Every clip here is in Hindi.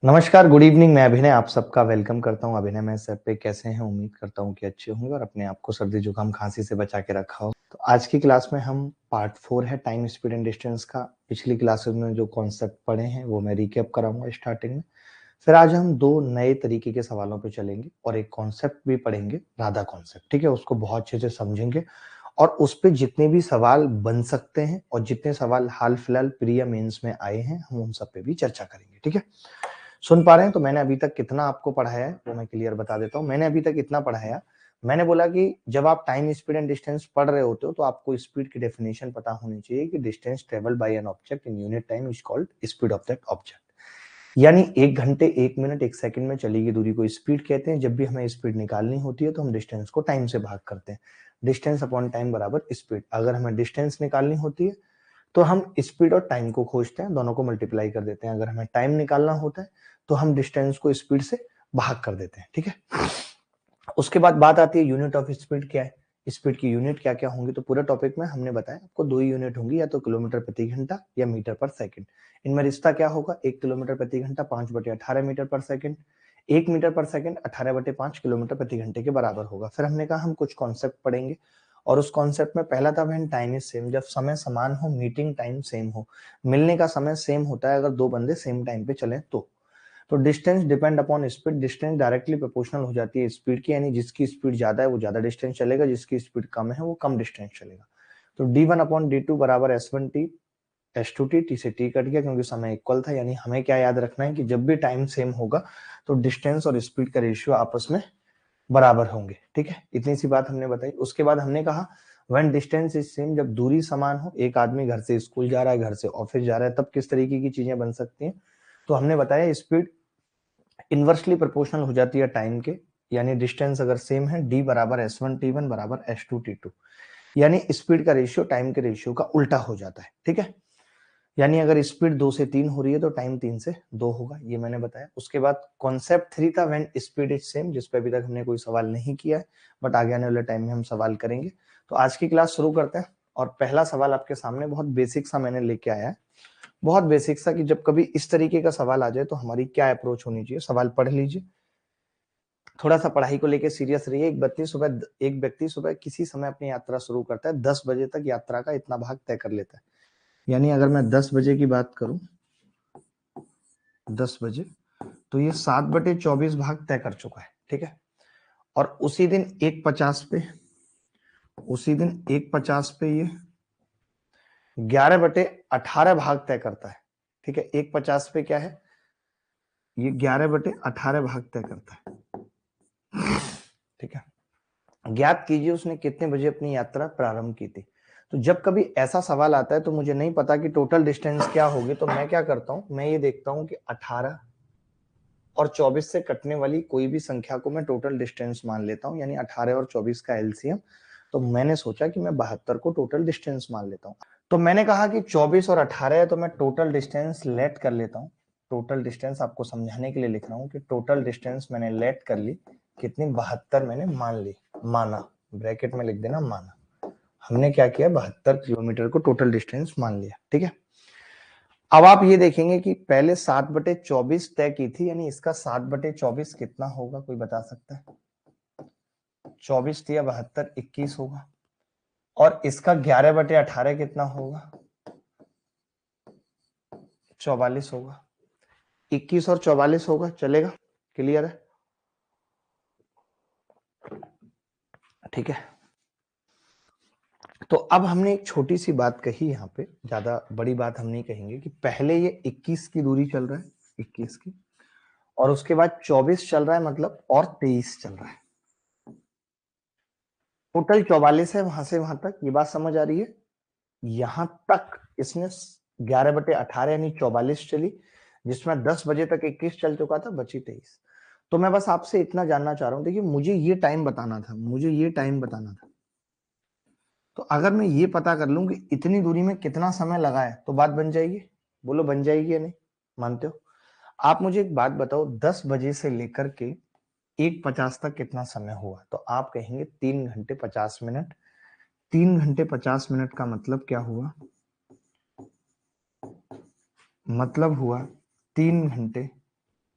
नमस्कार, गुड इवनिंग। मैं अभिनय आप सबका वेलकम करता हूं। अभिनय मैं सर पे कैसे हैं? उम्मीद करता हूं कि अच्छे होंगे और अपने आप को सर्दी जुकाम खांसी से बचा के रखा हो। तो आज की क्लास में हम पार्ट 4 है टाइम स्पीड एंड डिस्टेंस का। पिछली क्लासेस में जो कॉन्सेप्ट पढ़े हैं वो मैं रिकैप कराऊंगा स्टार्टिंग में। फिर आज हम दो नए तरीके के सवालों पे चलेंगे और एक कॉन्सेप्ट भी पढ़ेंगे, राधा कॉन्सेप्ट। ठीक है, उसको बहुत अच्छे से समझेंगे और उस पे जितने भी सवाल बन सकते हैं और जितने सवाल हाल फिलहाल प्री या मेंस में आए हैं हम उन सब पे भी चर्चा करेंगे। ठीक है, सुन पा रहे हैं? तो मैंने अभी तक कितना आपको पढ़ाया है वो मैं क्लियर बता देता हूँ। मैंने अभी तक इतना पढ़ाया, मैंने बोला कि जब आप टाइम स्पीड एंड डिस्टेंस पढ़ रहे होते हो तो आपको स्पीड की डेफिनेशन पता होनी चाहिए कि distance travel by an object in unit time is called speed of that object. यानी 1 घंटे 1 मिनट 1 सेकंड में चली गई दूरी को स्पीड कहते हैं। जब भी हमें स्पीड निकालनी होती है तो हम डिस्टेंस को टाइम से भाग करते हैं। डिस्टेंस अपॉन टाइम बराबर स्पीड। अगर हमें डिस्टेंस निकालनी होती है तो हम स्पीड और टाइम को खोजते हैं, दोनों को मल्टीप्लाई कर देते हैं। अगर हमें टाइम निकालना होता है तो हम डिस्टेंस को स्पीड से भाग कर देते हैं। ठीक है, उसके बाद बात आती है यूनिट ऑफ स्पीड क्या है, स्पीड की यूनिट क्या क्या होंगी। तो पूरे टॉपिक में हमने बताया आपको दो ही यूनिट होंगी, या तो किलोमीटर प्रति घंटा या मीटर पर सेकंड। इनमें रिश्ता क्या होगा? 1 किलोमीटर प्रति घंटा 5/18 मीटर पर सेकंड, 1 मीटर पर सेकंड 18/5 किलोमीटर प्रति घंटे के बराबर होगा। फिर हमने कहा हम कुछ कॉन्सेप्ट पढ़ेंगे और उस कॉन्सेप्ट में पहला था व्हेन टाइम इज सेम, जब समय समान हो, मीटिंग टाइम सेम हो। मिलने का समय सेम होता है अगर दो बंदे सेम टाइम पे चले तो distance depend upon speed, distance directly proportional हो जाती है स्पीड की, यानी जिसकी स्पीड ज्यादा है वो ज्यादा डिस्टेंस चलेगा, जिसकी स्पीड कम है वो कम डिस्टेंस चलेगा। तो d1/d2 बराबर s1t, s2t, t से t कट गया क्योंकि समय इक्वल था। यानी हमें क्या याद रखना है कि जब भी टाइम सेम होगा तो डिस्टेंस और स्पीड का रेशियो आपस में बराबर होंगे। ठीक है, इतनी सी बात हमने बताई। उसके बाद हमने कहा व्हेन डिस्टेंस इज सेम, जब दूरी समान हो, एक आदमी घर से स्कूल जा रहा है, घर से ऑफिस जा रहा है, तब किस तरीके की चीजें बन सकती हैं। तो हमने बताया स्पीड इनवर्सली प्रोपोर्शनल हो जाती है टाइम के, यानी डिस्टेंस अगर सेम है d बराबर s1t1 बराबर s2t2, यानी स्पीड का रेशियो टाइम के रेशियो का उल्टा हो जाता है। ठीक है, यानी अगर स्पीड 2 से 3 हो रही है तो टाइम 3 से 2 होगा, ये मैंने बताया। उसके बाद कॉन्सेप्ट 3 था व्हेन स्पीड इज सेम, जिस पे अभी तक हमने कोई सवाल नहीं किया है, बट आगे आने वाले टाइम में हम सवाल करेंगे। तो आज की क्लास शुरू करते हैं और पहला सवाल आपके सामने बहुत बेसिक सा मैंने लेके आया है, बहुत बेसिक सा, कि जब कभी इस तरीके का सवाल आ जाए तो हमारी क्या अप्रोच होनी चाहिए। सवाल पढ़ लीजिए, थोड़ा सा पढ़ाई को लेके सीरियस रहिए। एक व्यक्ति सुबह किसी समय अपनी यात्रा शुरू करता है, 10 बजे तक यात्रा का इतना भाग तय कर लेता है। यानी अगर मैं 10 बजे की बात करूं, 10 बजे, तो ये 7/24 भाग तय कर चुका है। ठीक है, और उसी दिन 1:50 पे ये 11/18 भाग तय करता है। ठीक है, 1:50 पे क्या है, ये 11/18 भाग तय करता है। ठीक है, ज्ञात कीजिए उसने कितने बजे अपनी यात्रा प्रारंभ की थी। तो जब कभी ऐसा सवाल आता है तो मुझे नहीं पता कि टोटल डिस्टेंस क्या होगी, तो मैं क्या करता हूं, मैं ये देखता हूं कि 18 और 24 से कटने वाली कोई भी संख्या को मैं टोटल डिस्टेंस मान लेता हूं, यानी 18 और 24 का एलसीएम। तो मैंने सोचा कि मैं 72 को टोटल डिस्टेंस मान लेता हूं। तो मैंने कहा कि 24 और 18 है तो मैं टोटल डिस्टेंस लेट कर लेता हूं। टोटल डिस्टेंस आपको समझाने के लिए लिख रहा हूं कि टोटल डिस्टेंस मैंने लेट कर ली, कितनी, 72 मैंने मान ली, माना, ब्रैकेट में लिख देना माना। हमने क्या किया, 72 किलोमीटर को टोटल डिस्टेंस मान लिया। ठीक है, अब आप ये देखेंगे कि पहले 7/24 तय की थी, यानी इसका 7/24 कितना होगा, कोई बता सकता है? 24 दिया 72, 21 होगा। और इसका 11/18 कितना होगा? 44 होगा। 21 और 44 होगा, चलेगा? क्लियर है? ठीक है, तो अब हमने एक छोटी सी बात कही, यहाँ पे ज्यादा बड़ी बात हम नहीं कहेंगे, कि पहले ये 21 की दूरी चल रहा है, 21 की, और उसके बाद 24 चल रहा है, मतलब और 23 चल रहा है। टोटल 44 है वहां से वहां तक, ये बात समझ आ रही है? यहां तक इसने 11/18 यानी 44 चली, जिसमें 10 बजे तक 21 चल चुका था, बची 23। तो मैं बस आपसे इतना जानना चाह रहा हूं, देखिए मुझे ये टाइम बताना था, मुझे ये टाइम बताना था। तो अगर मैं ये पता कर लूं कि इतनी दूरी में कितना समय लगा है तो बात बन जाएगी। बोलो बन जाएगी या नहीं, मानते हो? आप मुझे एक बात बताओ, 10 बजे से लेकर के 1:50 तक कितना समय हुआ? तो आप कहेंगे 3 घंटे 50 मिनट। 3 घंटे 50 मिनट का मतलब क्या हुआ? मतलब हुआ 3 घंटे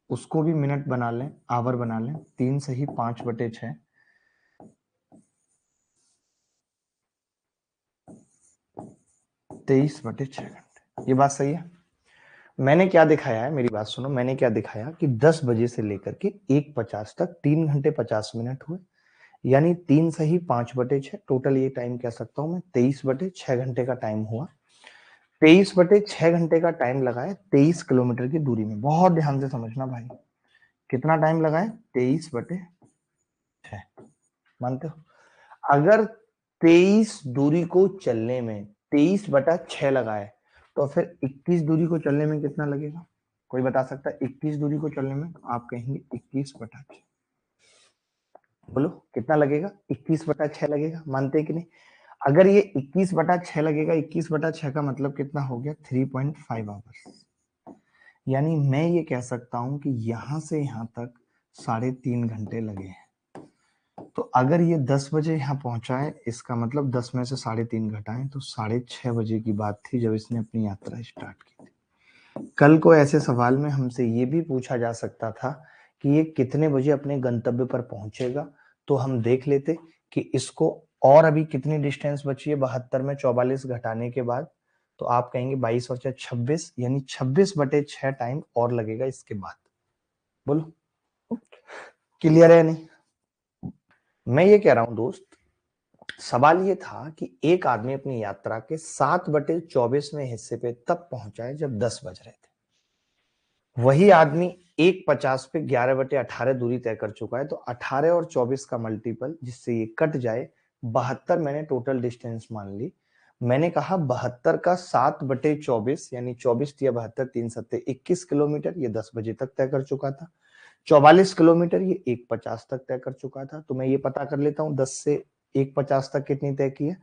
उसको भी मिनट बना लें, आवर बना लें। 3 सही 5/6, 23/6 घंटे। ये बात सही है। मैंने क्या दिखाया है, मेरी बात सुनो, मैंने क्या दिखाया कि 10 बजे से लेकर के 1:50 तक 3 घंटे 50 मिनट हुए, यानी 3 सही 5/6, टोटल ये टाइम कह सकता हूं मैं 23/6 घंटे का टाइम हुआ। 23/6 घंटे का टाइम लगाए 23 किलोमीटर की दूरी में। बहुत ध्यान से समझना भाई, कितना टाइम लगाए? 23/6। मानते हो? अगर 23 दूरी को चलने में 23/6 लगाए तो फिर 21 दूरी को चलने में कितना लगेगा? कोई बता सकता है? 21 दूरी को चलने में आप कहेंगे 21/6। बोलो कितना लगेगा? 21/6 लगेगा। मानते हैं कि नहीं? अगर ये 21/6 लगेगा, 21/6 का मतलब कितना हो गया? 3.5 आवर्स। यानी मैं ये कह सकता हूं कि यहां से यहां तक 3.5 घंटे लगे हैं। तो अगर ये 10 बजे यहाँ पहुंचा है, इसका मतलब 10 में से 3.5 घटाएं तो 6:30 बजे की बात थी जब इसने अपनी यात्रा स्टार्ट की थी। कल को ऐसे सवाल में हमसे ये भी पूछा जा सकता था कि ये कितने बजे अपने गंतव्य पर पहुंचेगा, तो हम देख लेते कि इसको और अभी कितनी डिस्टेंस बची है 72 में 44 घटाने के बाद। तो आप कहेंगे 22 और 26, यानी 26/6 टाइम और लगेगा इसके बाद। बोलो क्लियर है? नहीं, मैं ये कह रहा हूं दोस्त, सवाल ये था कि एक आदमी अपनी यात्रा के 7/24वें हिस्से पे तब पहुंचा है जब 10 बज रहे थे। वही आदमी 1:50 पे 11/18 दूरी तय कर चुका है। तो 18 और 24 का मल्टीपल, जिससे ये कट जाए, 72 मैंने टोटल डिस्टेंस मान ली। मैंने कहा 72 का 7/24 यानी 24 या 72, 3 × 21 किलोमीटर, ये 10 बजे तक तय कर चुका था। 44 किलोमीटर ये 1:50 तक तय कर चुका था। तो मैं ये पता कर लेता हूं 10 से 1:50 तक कितनी तय की है?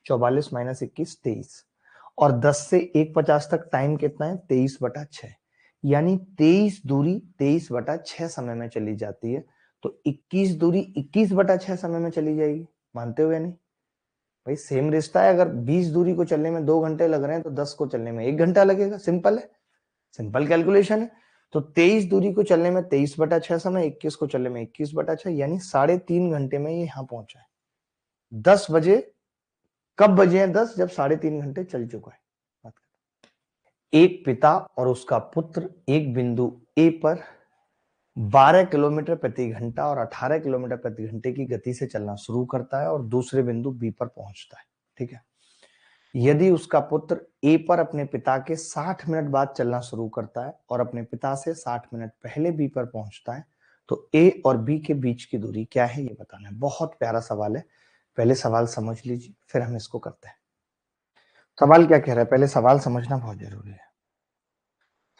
44 - 21 23। और 10 से 1:50 तक टाइम कितना है? 23/6। यानी 23 दूरी 23/6 समय में चली जाती है। तो 21 दूरी 21/6 समय में चली जाएगी। मानते हो या नहीं भाई? सेम रिश्ता है। अगर 20 दूरी को चलने में 2 घंटे लग रहे हैं तो 10 को चलने में 1 घंटा लगेगा। सिंपल है, सिंपल कैलकुलेशन है। तो 23 दूरी को चलने में 23/6 समय, 21 को चलने में 21/6, यानी 3.5 घंटे में ये यहाँ पहुंचा है। 10 बजे, कब बजे हैं 10? जब 3.5 घंटे चल चुका है। एक पिता और उसका पुत्र एक बिंदु ए पर 12 किलोमीटर प्रति घंटा और 18 किलोमीटर प्रति घंटे की गति से चलना शुरू करता है और दूसरे बिंदु बी पर पहुंचता है। ठीक है। यदि उसका पुत्र ए पर अपने पिता के 60 मिनट बाद चलना शुरू करता है और अपने पिता से 60 मिनट पहले बी पर पहुंचता है, तो ए और बी के बीच की दूरी क्या है ये बताना है। बहुत प्यारा सवाल है। पहले सवाल समझ लीजिए, फिर हम इसको करते हैं। सवाल क्या कह रहा है? पहले सवाल समझना बहुत जरूरी है।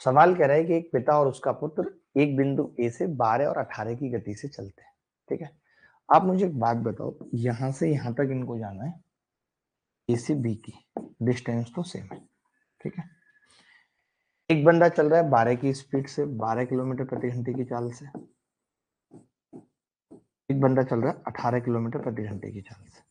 सवाल कह रहा है कि एक पिता और उसका पुत्र एक बिंदु ए से 12 और 18 की गति से चलते हैं। ठीक है। आप मुझे एक बात बताओ, यहां से यहां तक इनको जाना है, ए से बी की डिस्टेंस तो सेम है। ठीक है। एक बंदा चल रहा है 12 की स्पीड से, 12 किलोमीटर प्रति घंटे की चाल से। एक बंदा चल रहा है 18 किलोमीटर प्रति घंटे की चाल से।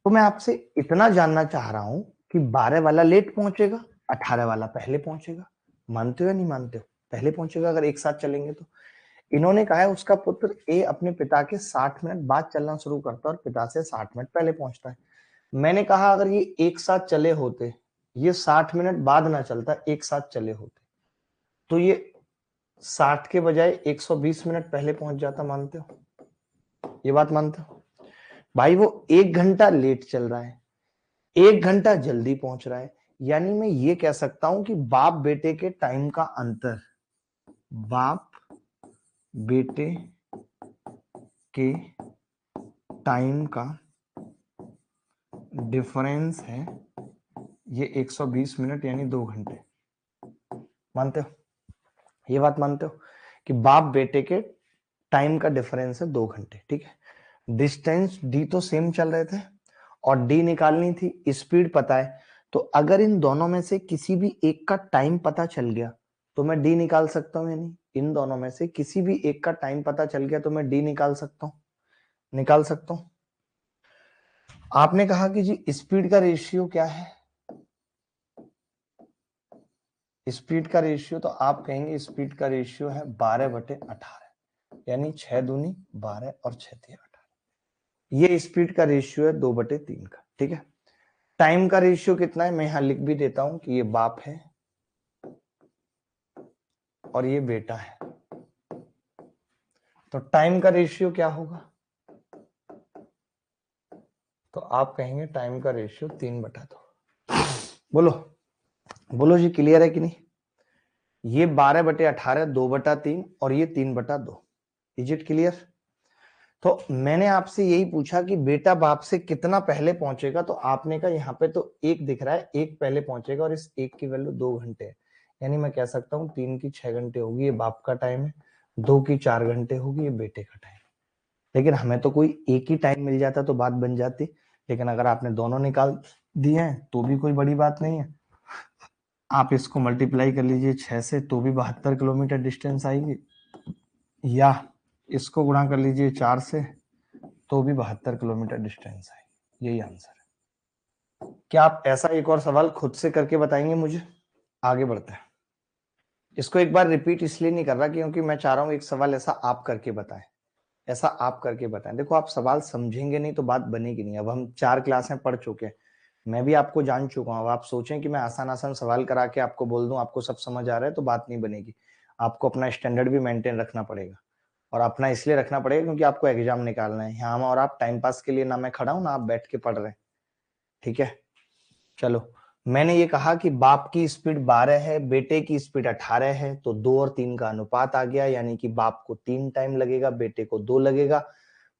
तो मैं आपसे इतना जानना चाह रहा हूं कि 12 वाला लेट पहुंचेगा, 18 वाला पहले पहुंचेगा। मानते हो या नहीं मानते हो? पहले पहुंचेगा अगर एक साथ चलेंगे तो। इन्होंने कहा है उसका पुत्र ए अपने पिता के 60 मिनट बाद चलना शुरू करता है और पिता से 60 मिनट पहले पहुंचता है। मैंने कहा अगर ये एक साथ चले होते, ये 60 मिनट बाद ना चलता, एक साथ चले होते, तो ये 60 के बजाय 120 मिनट पहले पहुंच जाता। मानते हो? ये बात मानते हो? भाई वो 1 घंटा लेट चल रहा है, 1 घंटा जल्दी पहुंच रहा है। यानी मैं ये कह सकता हूं कि बाप बेटे के टाइम का अंतर, बाप बेटे के टाइम का डिफरेंस है ये 120 मिनट यानी 2 घंटे। मानते हो? ये बात मानते हो कि बाप बेटे के टाइम का डिफरेंस है 2 घंटे। ठीक है। डिस्टेंस डी तो सेम चल रहे थे और डी निकालनी थी, स्पीड पता है। तो अगर इन दोनों में से किसी भी एक का टाइम पता चल गया तो मैं डी निकाल सकता हूं या नहीं? इन दोनों में से किसी भी एक का टाइम पता चल गया तो मैं डी निकाल सकता हूं, निकाल सकता हूं। आपने कहा कि जी स्पीड का रेशियो क्या है? स्पीड का रेशियो तो आप कहेंगे स्पीड का रेशियो है 12/18, यानी 6 दूनी 12 और 6 तिया 18। ये स्पीड का रेशियो है 2/3 का। ठीक है, टाइम का रेशियो कितना है मैं यहां लिख भी देता हूं कि ये बाप है और ये बेटा है। तो टाइम का रेशियो क्या होगा, तो आप कहेंगे टाइम का रेशियो 3/2। बोलो बोलो जी, क्लियर है कि नहीं? ये 12/18 2/3 और ये 3/2। Is it clear? तो मैंने आपसे यही पूछा कि बेटा बाप से कितना पहले पहुंचेगा, तो आपने कहा यहाँ पे तो 1 दिख रहा है, 1 पहले पहुंचेगा और इस 1 की वैल्यू 2 घंटे है। यानी मैं कह सकता हूँ 3 की 6 घंटे होगी, ये बाप का टाइम है। 2 की 4 घंटे होगी, ये बेटे का टाइम। लेकिन हमें तो कोई एक ही टाइम मिल जाता तो बात बन जाती, लेकिन अगर आपने दोनों निकाल दिए हैं तो भी कोई बड़ी बात नहीं है। आप इसको मल्टीप्लाई कर लीजिए 6 से तो भी 72 किलोमीटर डिस्टेंस आएगी, या इसको गुणा कर लीजिए 4 से तो भी 72 किलोमीटर डिस्टेंस आएगी। यही आंसर है। क्या आप ऐसा एक और सवाल खुद से करके बताएंगे मुझे? आगे बढ़ते हैं। इसको एक बार रिपीट इसलिए नहीं कर रहा क्योंकि मैं चाह रहा हूं एक सवाल ऐसा आप करके बताएं, ऐसा आप करके बताएं। देखो आप सवाल समझेंगे नहीं तो बात बनेगी नहीं। अब हम 4 क्लासें पढ़ चुके हैं, मैं भी आपको जान चुका हूं। अब आप सोचें कि मैं आसान आसान सवाल करा के आपको बोल दूं आपको सब समझ आ रहा है, तो बात नहीं बनेगी। आपको अपना स्टैंडर्ड भी मेंटेन रखना पड़ेगा, और अपना इसलिए रखना पड़ेगा क्योंकि आपको एग्जाम निकालना है। यहाँ और आप टाइम पास के लिए ना मैं खड़ा हूं ना आप बैठ के पढ़ रहे हैं। ठीक है, चलो मैंने ये कहा कि बाप की स्पीड 12 है, बेटे की स्पीड 18 है, तो 2 और 3 का अनुपात आ गया, यानी कि बाप को 3 टाइम लगेगा, बेटे को 2 लगेगा।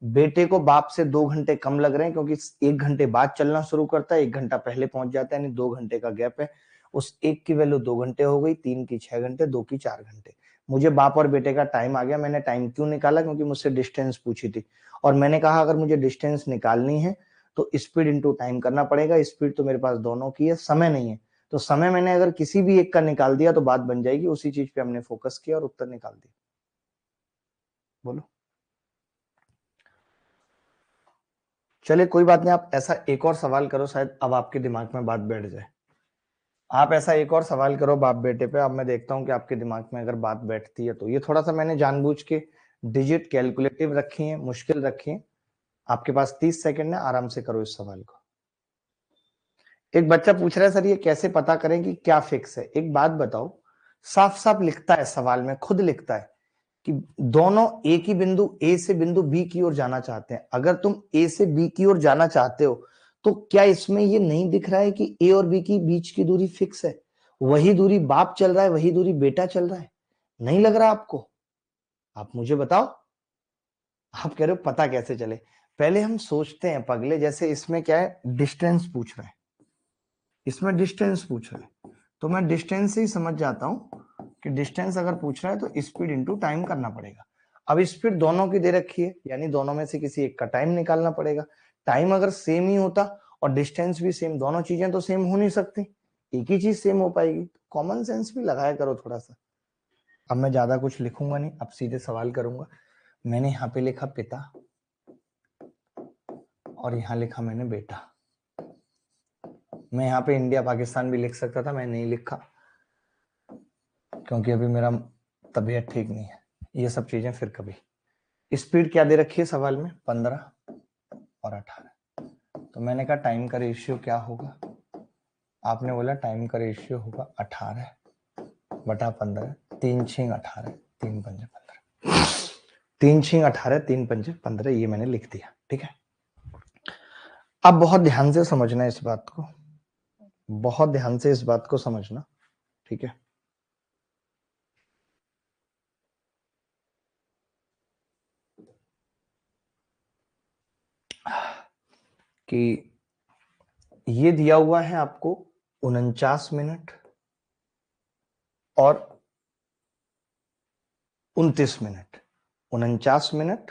बेटे को बाप से 2 घंटे कम लग रहे हैं क्योंकि 1 घंटे बाद चलना शुरू करता है, 1 घंटा पहले पहुंच जाता है, यानी 2 घंटे का गैप है। उस 1 की वैल्यू 2 घंटे हो गई, 3 की 6 घंटे, 2 की 4 घंटे। मुझे बाप और बेटे का टाइम आ गया। मैंने टाइम क्यों निकाला, क्योंकि मुझसे डिस्टेंस पूछी थी, और मैंने कहा अगर मुझे डिस्टेंस निकालनी है तो स्पीड इंटू टाइम करना पड़ेगा। स्पीड तो मेरे पास दोनों की है, समय नहीं है, तो समय मैंने अगर किसी भी एक का निकाल दिया तो बात बन जाएगी। उसी चीज पे हमने फोकस किया और उत्तर निकाल दिया। बोलो, चलिए कोई बात नहीं, आप ऐसा एक और सवाल करो, शायद अब आपके दिमाग में बात बैठ जाए। आप ऐसा एक और सवाल करो बाप बेटे पे, अब मैं देखता हूं कि आपके दिमाग में अगर बात बैठती है तो। ये थोड़ा सा मैंने जानबूझ के डिजिट कैलकुलेटिव रखी है, मुश्किल रखी है। आपके पास 30 सेकंड है, आराम से करो इस सवाल को। एक बच्चा पूछ रहा है सर ये कैसे पता करें कि क्या फिक्स है। एक बात बताओ, साफ साफ लिखता है सवाल में, खुद लिखता है कि दोनों एक ही बिंदु ए से बिंदु बी की ओर जाना चाहते हैं। अगर तुम ए से बी की ओर जाना चाहते हो तो क्या इसमें ये नहीं दिख रहा है कि ए और बी की बीच की दूरी फिक्स है? वही दूरी बाप चल रहा है, वही दूरी बेटा चल रहा है। नहीं लग रहा आपको? आप मुझे बताओ। आप कह रहे हो पता कैसे चले? पहले हम सोचते हैं पगले, जैसे इसमें क्या है, डिस्टेंस पूछ रहा है, इसमें डिस्टेंस पूछ रहा है, तो मैं डिस्टेंस से ही समझ जाता हूं कि डिस्टेंस अगर पूछ रहा है तो स्पीड इंटू टाइम करना पड़ेगा। अब स्पीड दोनों की दे रखी है, यानी दोनों में से किसी एक का टाइम निकालना पड़ेगा। टाइम अगर सेम ही होता और डिस्टेंस भी सेम, दोनों चीजें तो सेम हो नहीं सकती, एक ही चीज सेम हो पाएगी। कॉमन सेंस भी लगाया करो थोड़ा सा। अब मैं ज्यादा कुछ लिखूंगा नहीं, अब सीधे सवाल करूंगा। मैंने यहाँ पे लिखा पिता और यहाँ लिखा मैंने बेटा। मैं यहाँ पे इंडिया पाकिस्तान भी लिख सकता था, मैं नहीं लिखा क्योंकि अभी मेरा तबीयत ठीक नहीं है। ये सब चीजें फिर कभी। स्पीड क्या दे रखी है सवाल में, 15 और 18। तो मैंने कहा टाइम का रेशियो क्या होगा, आपने बोला टाइम का रेशियो होगा 18/15, 3×6 = 18, 3×5 = 15, 3×6 = 18, 3×5 = 15। ये मैंने लिख दिया, ठीक है। अब बहुत ध्यान से समझना इस बात को, बहुत ध्यान से इस बात को समझना, ठीक है। कि ये दिया हुआ है आपको 49 मिनट और 29 मिनट, 49 मिनट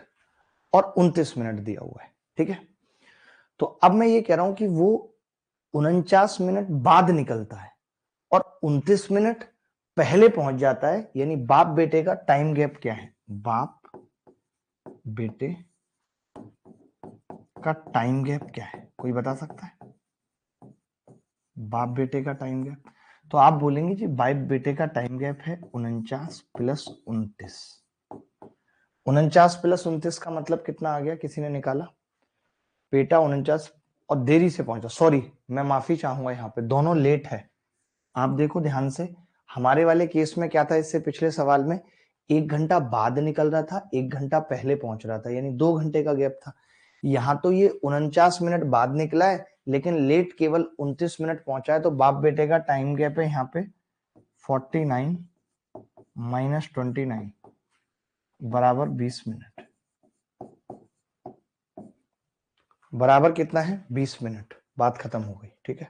और 29 मिनट दिया हुआ है, ठीक है। तो अब मैं ये कह रहा हूं कि वो 49 मिनट बाद निकलता है और 29 मिनट पहले पहुंच जाता है, यानी बाप बेटे का टाइम गैप क्या है, बाप बेटे का टाइम गैप क्या है, कोई बता सकता है? बाप बेटे का टाइम गैप, तो आप बोलेंगे जी बाप बेटे का टाइम गैप है 49 प्लस 29। 49 प्लस 29 का मतलब कितना आ गया, किसी ने निकाला? बेटा 49 और देरी से पहुंचा, सॉरी मैं माफी चाहूंगा, यहाँ पे दोनों लेट है। आप देखो ध्यान से, हमारे वाले केस में क्या था, इससे पिछले सवाल में 1 घंटा बाद निकल रहा था, 1 घंटा पहले पहुंच रहा था, यानी 2 घंटे का गैप था। यहाँ तो ये 49 मिनट बाद निकला है, लेकिन लेट केवल 29 मिनट पहुंचा है, तो बाप बेटे का टाइम गैप है यहाँ पे 49 माइनस 29 बराबर 20 मिनट। बराबर कितना है? 20 मिनट। बात खत्म हो गई, ठीक है।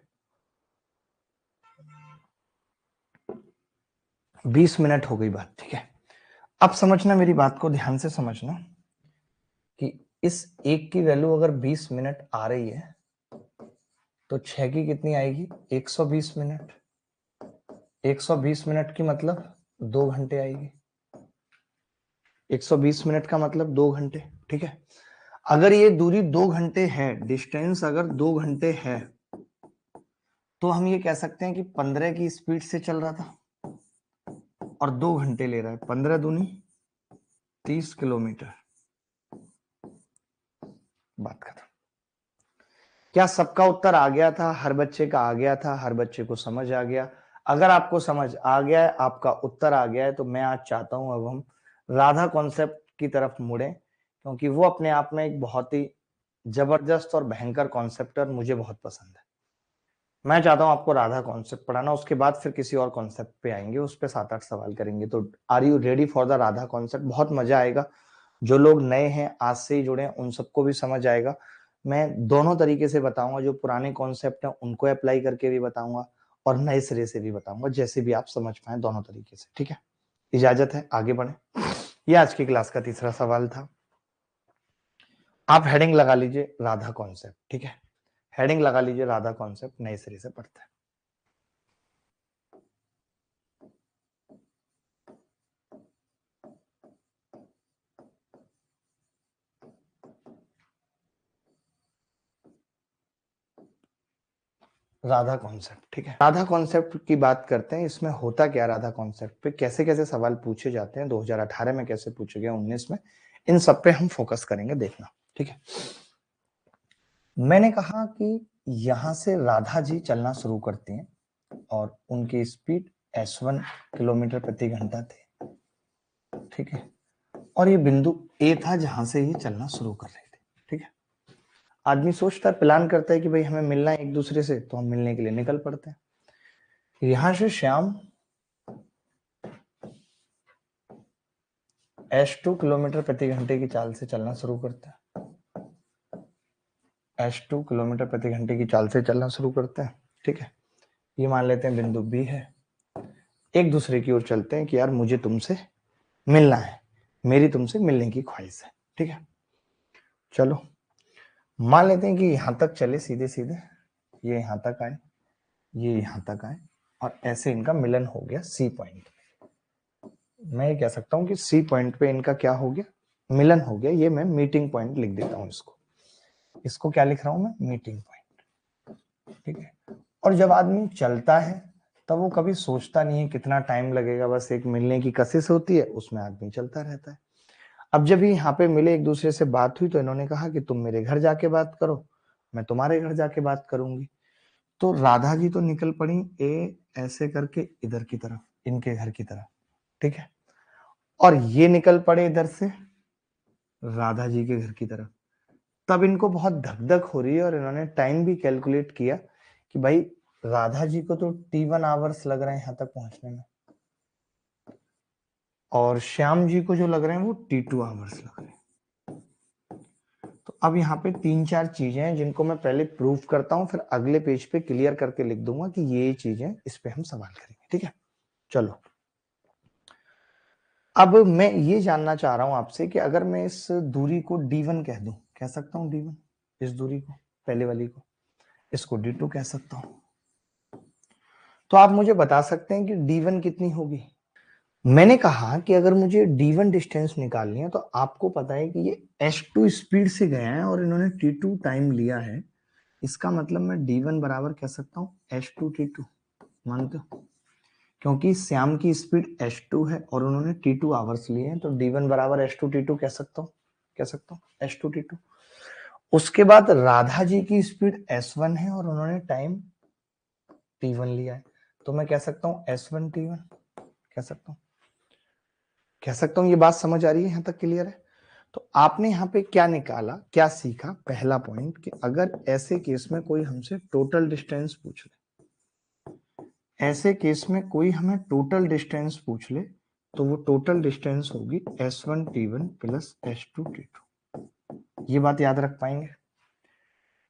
20 मिनट हो गई बात, ठीक है। अब समझना, मेरी बात को ध्यान से समझना कि इस एक की वैल्यू अगर 20 मिनट आ रही है तो 6 की कितनी आएगी? 120 मिनट। 120 मिनट की मतलब 2 घंटे आएगी। 120 मिनट का मतलब 2 घंटे, ठीक है। अगर ये दूरी 2 घंटे है, डिस्टेंस अगर 2 घंटे है, तो हम ये कह सकते हैं कि 15 की स्पीड से चल रहा था और 2 घंटे ले रहा है। 15 दूनी 30 किलोमीटर। बात खत्म। क्या सबका उत्तर आ गया था? हर बच्चे का आ गया था? हर बच्चे को समझ आ गया? अगर आपको समझ आ गया है, आपका उत्तर आ गया है, तो मैं आज चाहता हूं अब हम राधा कॉन्सेप्ट की तरफ मुड़े, क्योंकि वो अपने आप में एक बहुत ही जबरदस्त और भयंकर कॉन्सेप्ट है और मुझे बहुत पसंद है। मैं चाहता हूं आपको राधा कॉन्सेप्ट पढ़ाना, उसके बाद फिर किसी और कॉन्सेप्ट पे आएंगे, उस पे 7-8 सवाल करेंगे। तो are you ready for the Radha concept? बहुत मजा आएगा। जो लोग नए हैं, आज से ही जुड़े हैं, उन सबको भी समझ आएगा। मैं दोनों तरीके से बताऊंगा, जो पुराने कॉन्सेप्ट हैं उनको अप्लाई करके भी बताऊंगा और नए सिरे से भी बताऊंगा, जैसे भी आप समझ पाए, दोनों तरीके से, ठीक है। इजाजत है, आगे बढ़े। ये आज की क्लास का तीसरा सवाल था। आप हेडिंग लगा लीजिए राधा कॉन्सेप्ट, ठीक है। हेडिंग लगा लीजिए राधा कॉन्सेप्ट, नए सिरे से पढ़ते हैं। राधा कॉन्सेप्ट, ठीक है। राधा कॉन्सेप्ट की बात करते हैं। इसमें होता क्या, राधा कॉन्सेप्ट पे कैसे कैसे सवाल पूछे जाते हैं, 2018 में कैसे पूछे गए, 19 में, इन सब पे हम फोकस करेंगे, देखना, ठीक है। मैंने कहा कि यहां से राधा जी चलना शुरू करती हैं और उनकी स्पीड S1 किलोमीटर प्रति घंटा थी, ठीक है। और ये बिंदु ए था जहां से ये चलना शुरू कर रही थी, ठीक है। आदमी सोचता है, प्लान करता है कि भाई हमें मिलना है एक दूसरे से, तो हम मिलने के लिए निकल पड़ते हैं। यहां से श्याम S2 किलोमीटर प्रति घंटे की चाल से चलना शुरू करता है। S2 किलोमीटर प्रति घंटे की चाल से चलना शुरू करते हैं, ठीक है। ये मान लेते हैं बिंदु बी है। एक दूसरे की ओर चलते हैं कि यार मुझे तुमसे मिलना है, मेरी तुमसे मिलने की ख्वाहिश है, ठीक है। चलो मान लेते हैं कि यहां तक चले सीधे सीधे, ये यहां तक आए, ये यहां तक आए और ऐसे इनका मिलन हो गया सी पॉइंट। मैं ये कह सकता हूं कि सी पॉइंट पे इनका क्या हो गया, मिलन हो गया। ये मैं मीटिंग पॉइंट लिख देता हूं, इसको क्या लिख रहा हूं मैं, मीटिंग पॉइंट, ठीक है। और जब आदमी चलता है तब वो कभी सोचता नहीं है कितना टाइम लगेगा, बस एक मिलने की कशिश होती है, उसमें आदमी चलता रहता है। अब जब ये यहाँ पे मिले, एक दूसरे से बात हुई, तो इन्होंने कहा कि तुम मेरे घर जाके बात करो, मैं तुम्हारे घर जाके बात करूंगी। तो राधा जी तो निकल पड़ी ए ऐसे करके इधर की तरफ, इनके घर की तरफ, ठीक है। और ये निकल पड़े इधर से राधा जी के घर की तरफ। तब इनको बहुत धक धक हो रही है और इन्होंने टाइम भी कैलकुलेट किया कि भाई राधा जी को तो T1 आवर्स लग रहे हैं यहां तक पहुंचने में, और श्याम जी को जो लग रहे हैं वो T2 आवर्स लग रहे हैं। तो अब यहाँ पे 3-4 चीजें हैं जिनको मैं पहले प्रूफ करता हूं, फिर अगले पेज पे क्लियर करके लिख दूंगा कि ये चीजें, इस पे हम सवाल करेंगे, ठीक है। चलो अब मैं ये जानना चाह रहा हूं आपसे कि अगर मैं इस दूरी को D1 कह दूं, कह सकता हूं D1, इस दूरी को, पहले वाली को, इसको D2 कह सकता हूं। तो आप मुझे बता सकते हैं कि D1 कितनी होगी? मैंने कहा कि अगर मुझे D1 डिस्टेंस निकालनी है, तो आपको पता है कि ये S2 स्पीड से गया है और इन्होंने T2 टाइम लिया है। इसका मतलब मैं D1 बराबर कह सकता हूं S2 T2, मानते हो? क्योंकि श्याम की स्पीड h2 है और उन्होंने t2 आवर्स लिए हैं, तो d1 बराबर h2 t2 कह सकता हूँ h2 t2। उसके बाद राधा जी की स्पीड s1 है और उन्होंने टाइम t1 लिया है, तो मैं कह सकता हूँ s1 t1 कह सकता हूँ। ये बात समझ आ रही है, यहां तक क्लियर है? तो आपने यहाँ पे क्या निकाला, क्या सीखा? पहला पॉइंट कि अगर ऐसे केस में कोई हमसे टोटल डिस्टेंस पूछ ले, ऐसे केस में कोई हमें टोटल डिस्टेंस पूछ ले, तो वो टोटल डिस्टेंस होगी s1 t1 plus s2 t2। ये बात याद रख पाएंगे?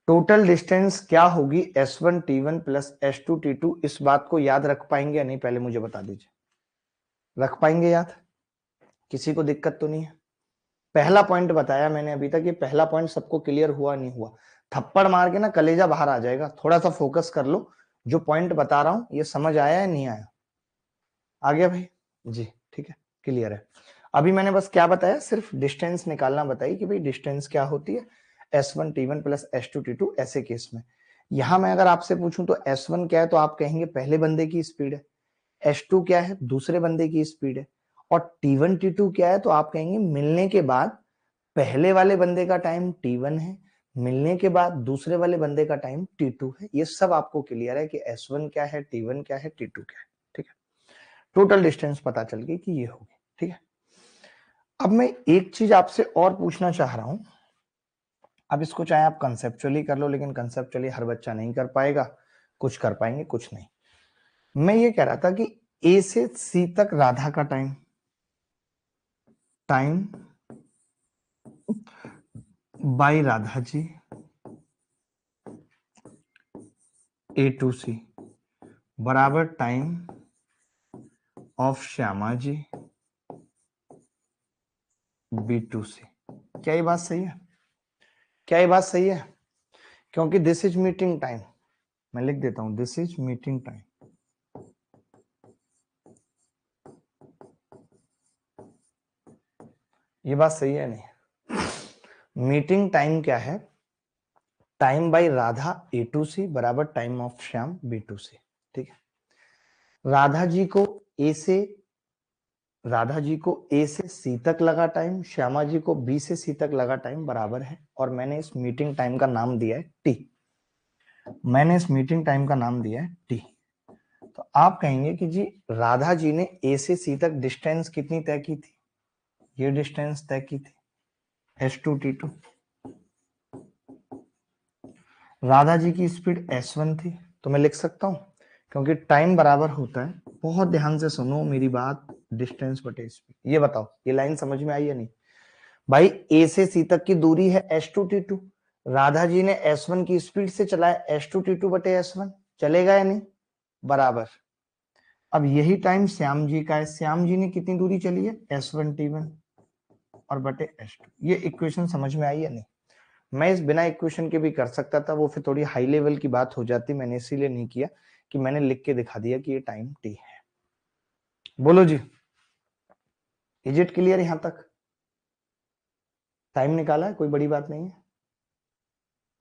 टोटल डिस्टेंस क्या होगी s1 t1 plus s2 t2, इस बात को याद रख पाएंगे या नहीं, पहले मुझे बता दीजिए। रख पाएंगे याद? किसी को दिक्कत तो नहीं है? पहला पॉइंट बताया मैंने अभी तक, ये पहला पॉइंट सबको क्लियर हुआ नहीं हुआ? थप्पड़ मार के ना कलेजा बाहर आ जाएगा, थोड़ा सा फोकस कर लो। जो पॉइंट बता रहा हूं ये समझ आया या नहीं आया? आ गया भाई जी? ठीक है, क्लियर है। अभी मैंने बस क्या बताया, सिर्फ डिस्टेंस निकालना बताई कि भाई डिस्टेंस क्या होती है s1 t1 plus s2 t2 ऐसे केस में। यहां मैं अगर आपसे पूछूं तो s1 क्या है, तो आप कहेंगे पहले बंदे की स्पीड है। s2 क्या है, दूसरे बंदे की स्पीड है। और t1 t2 क्या है, तो आप कहेंगे मिलने के बाद पहले वाले बंदे का टाइम t1 है, मिलने के बाद दूसरे वाले बंदे का टाइम t2 है। ये सब आपको क्लियर है कि s1 क्या है, t1 क्या है, t2 क्या है। ठीक है, टोटल डिस्टेंस पता चल गई कि ये होगी। ठीक है, अब मैं एक चीज आपसे और पूछना चाह रहा हूं। अब इसको चाहे आप कंसेप्चुअली कर लो, लेकिन कंसेप्चुअली हर बच्चा नहीं कर पाएगा, कुछ कर पाएंगे कुछ नहीं। मैं ये कह रहा था कि ए से सी तक राधा का time by Radha ji, A to C बराबर time of Shyama ji, B to C. क्या ये बात सही है? क्या ये बात सही है? क्योंकि दिस इज मीटिंग टाइम, मैं लिख देता हूं दिस इज मीटिंग टाइम। ये बात सही है नहीं? मीटिंग टाइम क्या है? Time by Radha A to C बराबर time of Shyam B to C. ठीक है, राधा जी को ए से सी तक लगा टाइम, श्यामा जी को बी से सी तक लगा टाइम बराबर है, और मैंने इस मीटिंग टाइम का नाम दिया है टी। तो आप कहेंगे कि जी राधा जी ने ए से सी तक डिस्टेंस कितनी तय की थी? ये डिस्टेंस तय की थी s2 t2। राधा जी की स्पीड s1 थी, तो मैं लिख सकता हूं, क्योंकि टाइम बराबर होता है, बहुत ध्यान से सुनो मेरी बात, डिस्टेंस बटे स्पीड। ये बताओ ये लाइन समझ में आई या नहीं? भाई ए से सी तक की दूरी है s2 t2, राधा जी ने s1 की स्पीड से चलाया s2 t2 बटे s1, चलेगा या नहीं? बराबर। अब यही टाइम श्याम जी का है, श्याम जी ने कितनी दूरी चली है s1 t1 और बटे s2। ये इक्वेशन समझ में आई या नहीं? मैं इस बिना इक्वेशन के भी कर सकता था, वो फिर थोड़ी हाई लेवल की बात हो जाती, मैंने इसीलिए नहीं किया कि मैंने लिख के दिखा दिया कि ये टाइम टी है। बोलो जी, इज इट क्लियर? यहां तक टाइम निकाला है, कोई बड़ी बात नहीं है।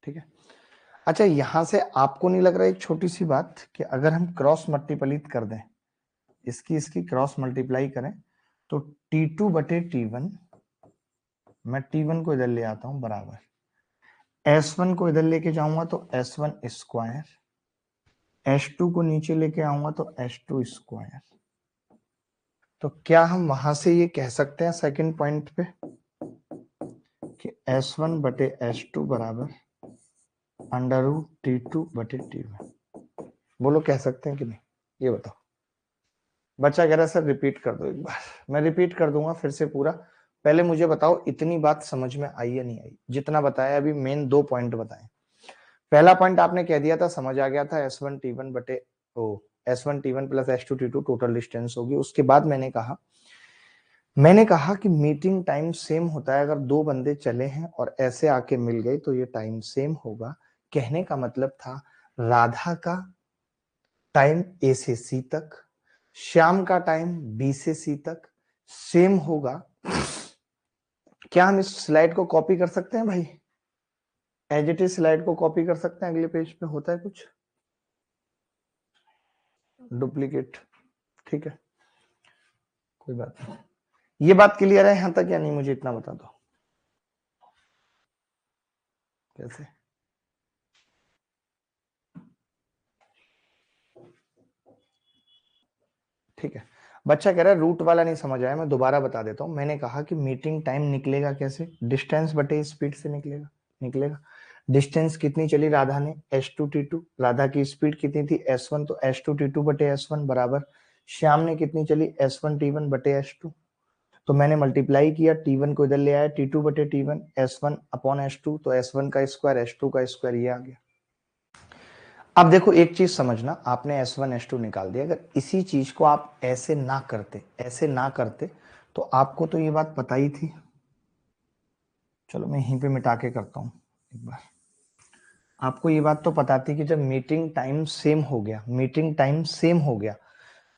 ठीक है, अच्छा यहां से आपको नहीं लग रहा एक छोटी सी बात कि अगर हम क्रॉस मल्टीप्लिट कर दें, इसकी क्रॉस मल्टीप्लाई करें, तो t2 बटे t1, मैं t1 को इधर ले आता हूं बराबर, s1 को इधर लेके जाऊंगा तो s1 स्क्वायर, s2 को नीचे लेके आऊंगा तो s2 स्क्वायर। तो क्या हम वहां से ये कह सकते हैं सेकंड पॉइंट पे कि s1 बटे s2 बराबर अंडर रूट t2 बटे t1? बोलो कह सकते हैं कि नहीं? ये बताओ। बच्चा कह रहा है सर रिपीट कर दो एक बार। मैं रिपीट कर दूंगा फिर से पूरा। पहले मुझे बताओ इतनी बात समझ में आई या नहीं आई? जितना बताया अभी मेन 2 पॉइंट बताए। पहला पॉइंट आपने कह दिया था, समझ आ गया था, s1 t1 बटे s1 t1 plus s2 t2 total distance होगी। उसके बाद मैंने कहा कि मीटिंग टाइम सेम होता है, अगर 2 बंदे चले हैं और ऐसे आके मिल गए तो ये टाइम सेम होगा। कहने का मतलब था राधा का टाइम ए से सी तक, श्याम का टाइम बी से सी तक सेम होगा। क्या हम इस स्लाइड को कॉपी कर सकते हैं भाई? एज इट इज स्लाइड को कॉपी कर सकते हैं? अगले पेज पे होता है कुछ डुप्लीकेट? ठीक है, कोई बात नहीं। ये बात क्लियर है यहां तक या नहीं, मुझे इतना बता दो। कैसे? ठीक है, बच्चा कह रहा है रूट वाला नहीं समझ आया, मैं दोबारा बता देता हूं। मैंने कहा कि मीटिंग टाइम निकलेगा कैसे, डिस्टेंस बटे स्पीड से निकलेगा। निकलेगा डिस्टेंस कितनी चली राधा ने, S2T2, राधा की स्पीड कितनी थी S1, तो S2T2 बटे S1 बराबर श्याम ने कितनी चली S1T1 बटे S2, तो मैंने मल्टीप्लाई किया, T1 को इधर ले आया, T2 बटे T1, S1 अपॉन S2, तो S1 का स्क्वायर S2 का स्क्वायर ये आ गया। अब देखो एक चीज समझना, आपने S1 S2 निकाल दिया, अगर इसी चीज को आप ऐसे ना करते तो आपको तो ये बात पता ही थी। चलो मैं यहीं पे मिटा के करता हूं एक बार। आपको ये बात तो पता थी कि जब मीटिंग टाइम सेम हो गया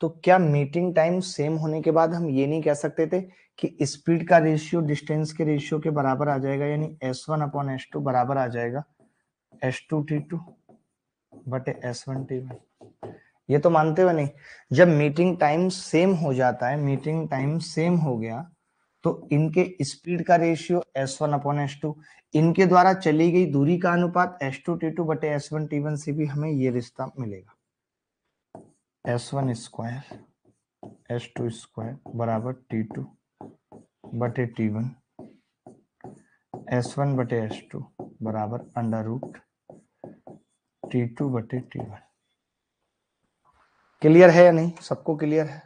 तो क्या मीटिंग टाइम सेम होने के बाद हम ये नहीं कह सकते थे कि स्पीड का रेशियो डिस्टेंस के रेशियो के बराबर आ जाएगा, यानी S1 अपॉन S2 बराबर आ जाएगा S2T2 बटे S1T1। ये तो मानते हो नहीं? जब मीटिंग टाइम सेम हो जाता है, मीटिंग टाइम सेम हो गया तो इनके स्पीड का रेशियो S1 अपॉन S2, इनके द्वारा चली गई दूरी का अनुपात S2T2 बटे S1T1 से भी हमें ये रिश्ता मिलेगा, S1 स्क्वायर S2 स्क्वायर बराबर T2 बटे T1, S1 बटे S2 बराबर अंडर रूट T2 बटे T1। क्लियर है या नहीं? सबको क्लियर है?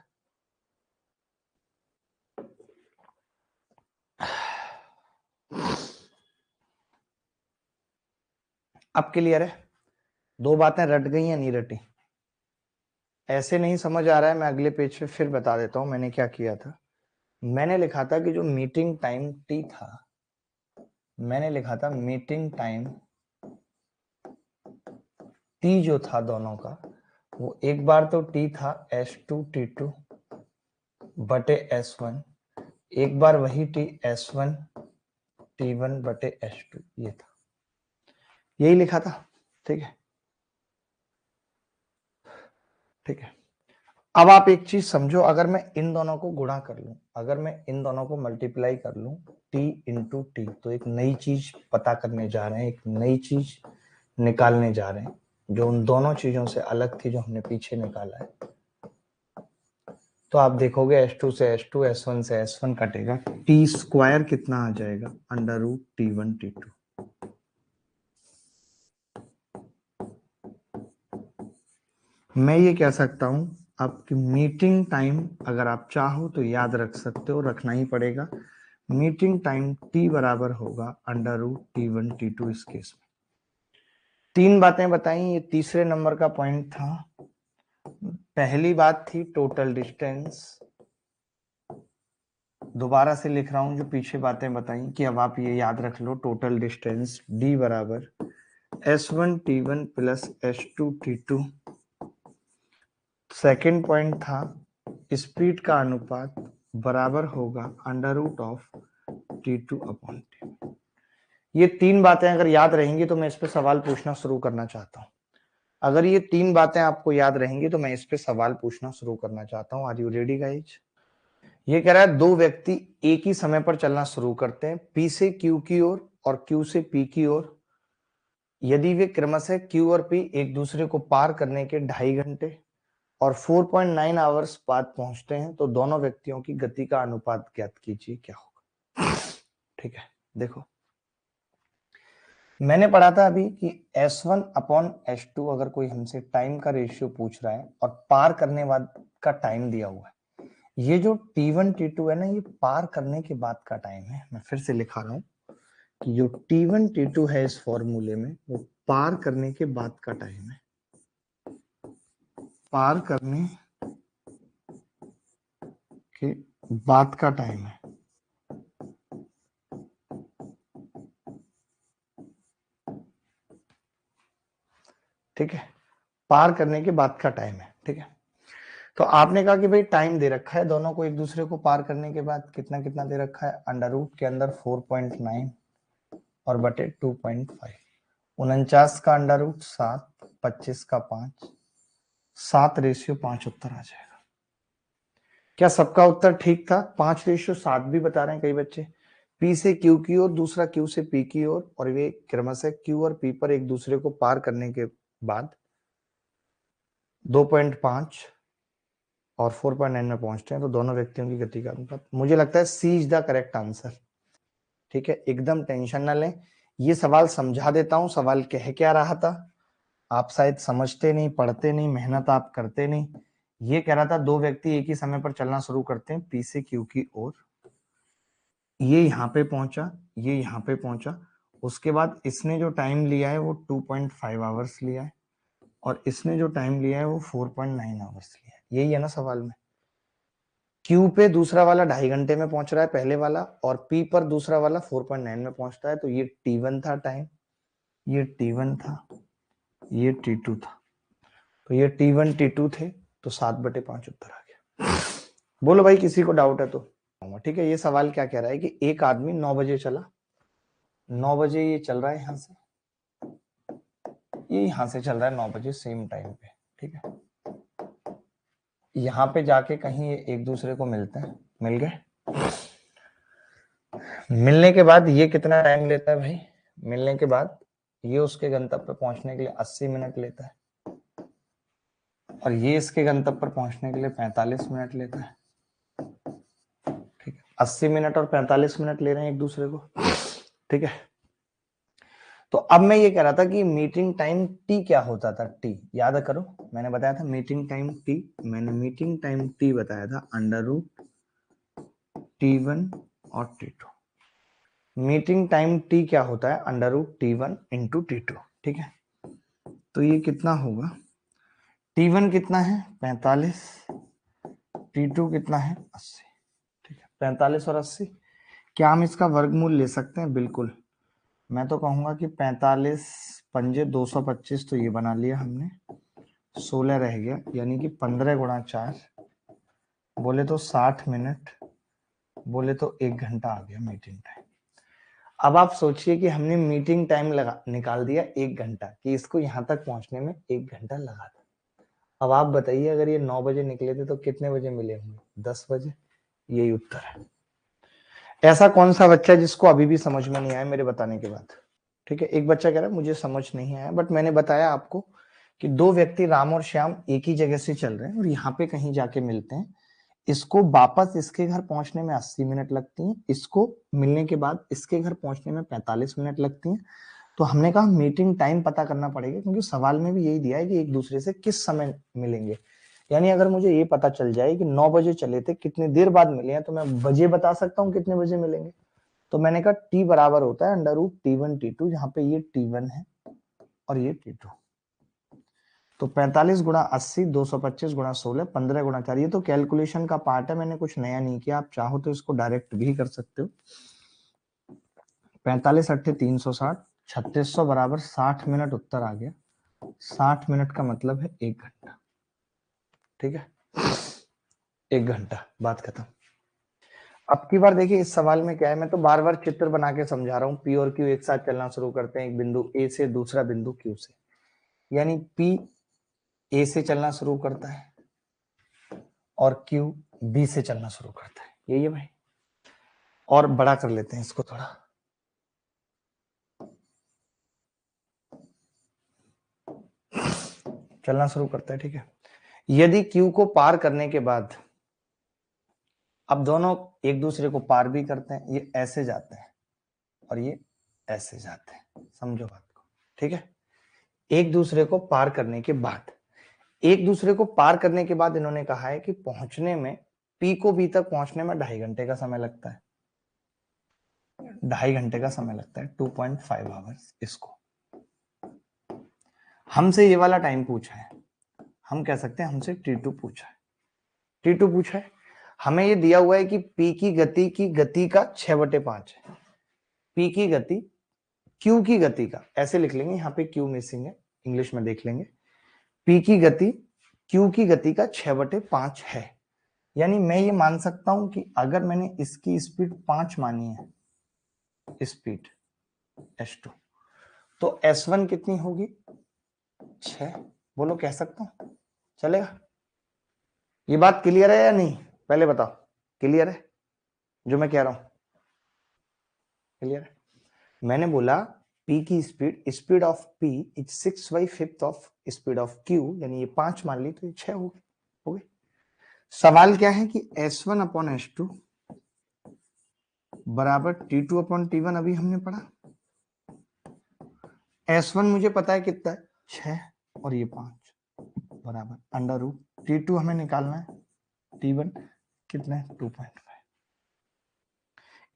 अब क्लियर है? दो बातें रट गई या नहीं रटी? ऐसे नहीं समझ आ रहा है, मैं अगले पेज पे फिर बता देता हूं मैंने क्या किया था। मैंने लिखा था कि जो मीटिंग टाइम टी था, मैंने लिखा था मीटिंग टाइम टी जो था दोनों का, वो एक बार तो टी था S2T2 बटे S1, एक बार वही टी S1T1 बटे S2, ये था, यही लिखा था। ठीक है, ठीक है। अब आप एक चीज समझो, अगर मैं इन दोनों को गुणा कर लूं, अगर मैं इन दोनों को मल्टीप्लाई कर लूं t इंटू टी, तो एक नई चीज पता करने जा रहे हैं, एक नई चीज निकालने जा रहे हैं जो उन दोनों चीजों से अलग थी जो हमने पीछे निकाला है। तो आप देखोगे S2 से S2, S1 से S1 कटेगा, टी स्क्वायर कितना आ जाएगा, अंडर रूट T1 T2। मैं ये कह सकता हूं आपकी मीटिंग टाइम, अगर आप चाहो तो याद रख सकते हो, रखना ही पड़ेगा, मीटिंग टाइम t बराबर होगा अंडर रूट T1 T2। इस केस में तीन बातें बताई, ये तीसरे नंबर का पॉइंट था। पहली बात थी टोटल डिस्टेंस, दोबारा से लिख रहा हूं जो पीछे बातें बताई कि अब आप ये याद रख लो, टोटल डिस्टेंस d बराबर S1T1 plus S2T2। Second point था स्पीड का अनुपात बराबर होगा under root of T2 upon T1। ये तीन बातें अगर याद रहेंगी तो मैं इस पे सवाल पूछना शुरू करना चाहता हूं। अगर ये तीन बातें आपको याद रहेंगी तो मैं इस पे सवाल पूछना शुरू करना चाहता हूं। Are you ready guys? ये कह रहा है दो व्यक्ति एक ही समय पर चलना शुरू करते हैं, P से Q की ओर और Q से P की ओर। यदि वे क्रमशः Q और P एक दूसरे को पार करने के 2.5 घंटे और 4.9 आवर्स बाद पहुंचते हैं तो दोनों व्यक्तियों की गति का अनुपात ज्ञात कीजिए, क्या होगा। ठीक है, देखो मैंने पढ़ा था अभी कि S1 अपॉन S2 अगर कोई हमसे टाइम का रेशियो पूछ रहा है और पार करने बाद का टाइम दिया हुआ है, ये जो T1 T2 है ना, ये पार करने के बाद का टाइम है। मैं फिर से लिखा रहा हूं कि जो T1 T2 है इस फॉर्मूले में, वो पार करने के बाद का टाइम है, पार करने के बाद का टाइम है। ठीक है, पार करने के बाद का टाइम है। ठीक है, तो आपने कहा कि भाई टाइम दे रखा है दोनों को एक दूसरे को पार करने के बाद, कितना कितना दे रखा है, अंडर रूट के अंदर 4.9 और बटे 2.5, 49 का अंडर रूट 7, 25 का 5, 7/5 उत्तर आ जाएगा। क्या सबका उत्तर ठीक था? 5:7 भी बता रहे हैं कई बच्चे। P से Q की ओर, दूसरा Q से P की ओर, और वे क्रमशः Q और P पर एक दूसरे को पार करने के बाद 2.5 और 4.9 में पहुंचते हैं, तो दोनों व्यक्तियों की गति का अनुपात, मुझे लगता है C is the correct answer. ठीक है, एकदम टेंशन ना लें। ये सवाल समझा देता हूं, सवाल कह क्या रहा था। आप शायद समझते नहीं, पढ़ते नहीं, मेहनत आप करते नहीं। ये कह रहा था दो व्यक्ति एक ही समय पर चलना शुरू करते हैं P से Q की ओर। ये यहाँ पे पहुंचा, ये यहाँ पे पहुंचा, उसके बाद इसने जो टाइम लिया है वो 2.5 आवर्स लिया है, और इसने जो टाइम लिया है वो 4.9 आवर्स लिया है। यही है ना सवाल में। Q पे दूसरा वाला 2.5 घंटे में पहुंच रहा है पहले वाला, और P पर दूसरा वाला 4.9 में पहुंचता है, तो ये T1 था टाइम, ये T1 था, ये T2 था, तो ये T1 T2 थे, तो 7/5 उत्तर आ गया। बोलो भाई, किसी को डाउट है तो। ठीक है, ये सवाल क्या कह रहा है कि एक आदमी 9 बजे चला, 9 बजे ये चल रहा है यहां से, ये यहां से चल रहा है 9 बजे सेम टाइम पे। ठीक है, यहाँ पे जाके कहीं ये एक दूसरे को मिलते हैं, मिल गए। मिलने के बाद ये कितना टाइम लेता है भाई? मिलने के बाद ये उसके गंतव्य पर पहुंचने के लिए 80 मिनट लेता है, और ये इसके गंतव्य पर पहुंचने के लिए 45 मिनट लेता है। ठीक है, 80 मिनट और 45 मिनट ले रहे हैं एक दूसरे को। ठीक है, तो अब मैं ये कह रहा था कि मीटिंग टाइम टी क्या होता था? टी याद करो, मैंने बताया था मीटिंग टाइम टी, मैंने मीटिंग टाइम टी बताया था √T1 और T2। मीटिंग टाइम टी क्या होता है? √T1 into T2। ठीक है, तो ये कितना होगा? T1 कितना है? 45, T2 कितना है? 80। ठीक है, 45 और 80, क्या हम इसका वर्गमूल ले सकते हैं? बिल्कुल। मैं तो कहूंगा कि 45 पंजे 225, तो ये बना लिया हमने, 16 रह गया, यानी कि 15 गुणा 4, बोले तो 60 मिनट, बोले तो 1 घंटा आ गया मीटिंग टाइम। अब आप सोचिए कि हमने मीटिंग टाइम लगा निकाल दिया 1 घंटा, कि इसको यहां तक पहुंचने में 1 घंटा लगा था। अब आप बताइए, अगर ये 9 बजे निकले थे तो कितने बजे मिले होंगे? 10 बजे। यही उत्तर है। ऐसा कौन सा बच्चा है जिसको अभी भी समझ में नहीं आया मेरे बताने के बाद? ठीक है, एक बच्चा कह रहा है मुझे समझ नहीं आया, बट मैंने बताया आपको कि दो व्यक्ति राम और श्याम एक ही जगह से चल रहे हैं और यहाँ पे कहीं जाके मिलते हैं। इसको वापस इसके घर पहुंचने में 80 मिनट लगती हैं, इसको मिलने के बाद इसके घर पहुंचने में 45 मिनट लगती हैं। तो हमने कहा मीटिंग टाइम पता करना पड़ेगा, क्योंकि सवाल में भी यही दिया है कि एक दूसरे से किस समय मिलेंगे। यानी अगर मुझे ये पता चल जाए कि 9 बजे चले थे, कितनी देर बाद मिले हैं, तो मैं बजे बता सकता हूँ कितने बजे मिलेंगे। तो मैंने कहा टी बराबर होता है √T1 T2, जहां पे ये T1 है और ये T2। तो 45 गुणा 80, 225 गुणा 16, 15 गुणा 4, ये तो कैलकुलेशन का पार्ट है, मैंने कुछ नया नहीं किया। आप चाहो तो इसको डायरेक्ट भी कर सकते हो। 45 अट्ठे 360, 3600 बराबर 60 मिनट उत्तर आ गया। 60 मिनट का मतलब है 1 घंटा। ठीक है, 1 घंटा, बात खत्म। अब की बार देखिए इस सवाल में क्या है, मैं तो बार बार चित्र बना के समझा रहा हूँ। P और Q एक साथ चलना शुरू करते हैं एक बिंदु A से, दूसरा बिंदु Q से, यानी P A से चलना शुरू करता है और Q B से चलना शुरू करता है। यही है भाई। और बड़ा कर लेते हैं इसको थोड़ा। चलना शुरू करता है। ठीक है, यदि Q को पार करने के बाद, अब दोनों एक दूसरे को पार भी करते हैं, ये ऐसे जाते हैं और ये ऐसे जाते हैं, समझो बात को। ठीक है, एक दूसरे को पार करने के बाद, एक दूसरे को पार करने के बाद इन्होंने कहा है कि पहुंचने में, P को B तक पहुंचने में 2.5 घंटे का समय लगता है। 2.5 घंटे का समय लगता है, 2.5 आवर्स। इसको हमसे ये वाला टाइम पूछा है, हम कह सकते हैं हमसे T2 पूछा है। T2 पूछा है, हमें ये दिया हुआ है कि P की गति का 6/5 है। P की गति Q की गति का, ऐसे लिख लेंगे, यहाँ पे Q मिसिंग है, इंग्लिश में देख लेंगे। P की गति Q की गति का 6/5 है। यानी मैं ये मान सकता हूं कि अगर मैंने इसकी स्पीड 5 मानी है, स्पीड S2, तो S1 कितनी होगी? 6। बोलो, कह सकता हूं? चलेगा? ये बात क्लियर है या नहीं? पहले बताओ, क्लियर है जो मैं कह रहा हूं? क्लियर है? मैंने बोला p की speed of p is 6/5 of speed of q, यानी ये 5 मान ली तो ये 6 हो गए। सवाल क्या है कि s1 अपॉन s2 बराबर t2 अपॉन t1, अभी हमने पढ़ा। s1 मुझे पता है कितना है, 6, और ये 5 बराबर अंडर रूट t2 हमें निकालना है, t1 कितना है 2.5,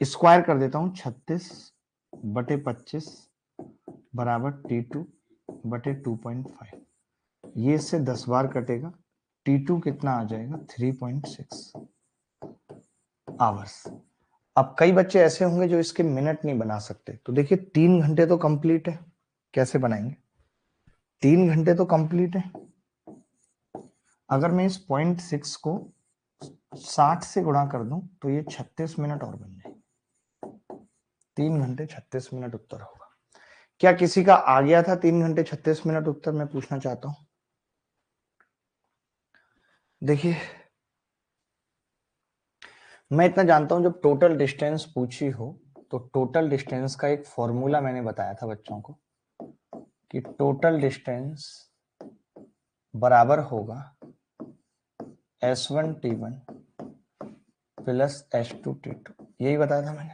स्क्वायर कर देता हूं 36/25 बराबर t2 बटे 2.5, ये इससे 10 बार कटेगा, t2 कितना आ जाएगा 3.6 आवर्स। अब कई बच्चे ऐसे होंगे जो इसके मिनट नहीं बना सकते, तो देखिए 3 घंटे तो कंप्लीट है, कैसे बनाएंगे? 3 घंटे तो कंप्लीट है, अगर मैं इस 0.6 को 60 से गुणा कर दूं तो ये 36 मिनट और बन जाए, 3 घंटे 36 मिनट उत्तर होगा। क्या किसी का आ गया था 3 घंटे 36 मिनट उत्तर? मैं पूछना चाहता हूं। देखिए मैं इतना जानता हूं, जब टोटल डिस्टेंस पूछी हो तो टोटल डिस्टेंस का एक फॉर्मूला मैंने बताया था बच्चों को कि टोटल डिस्टेंस बराबर होगा S1 T1 plus S2 T2, यही बताया था मैंने,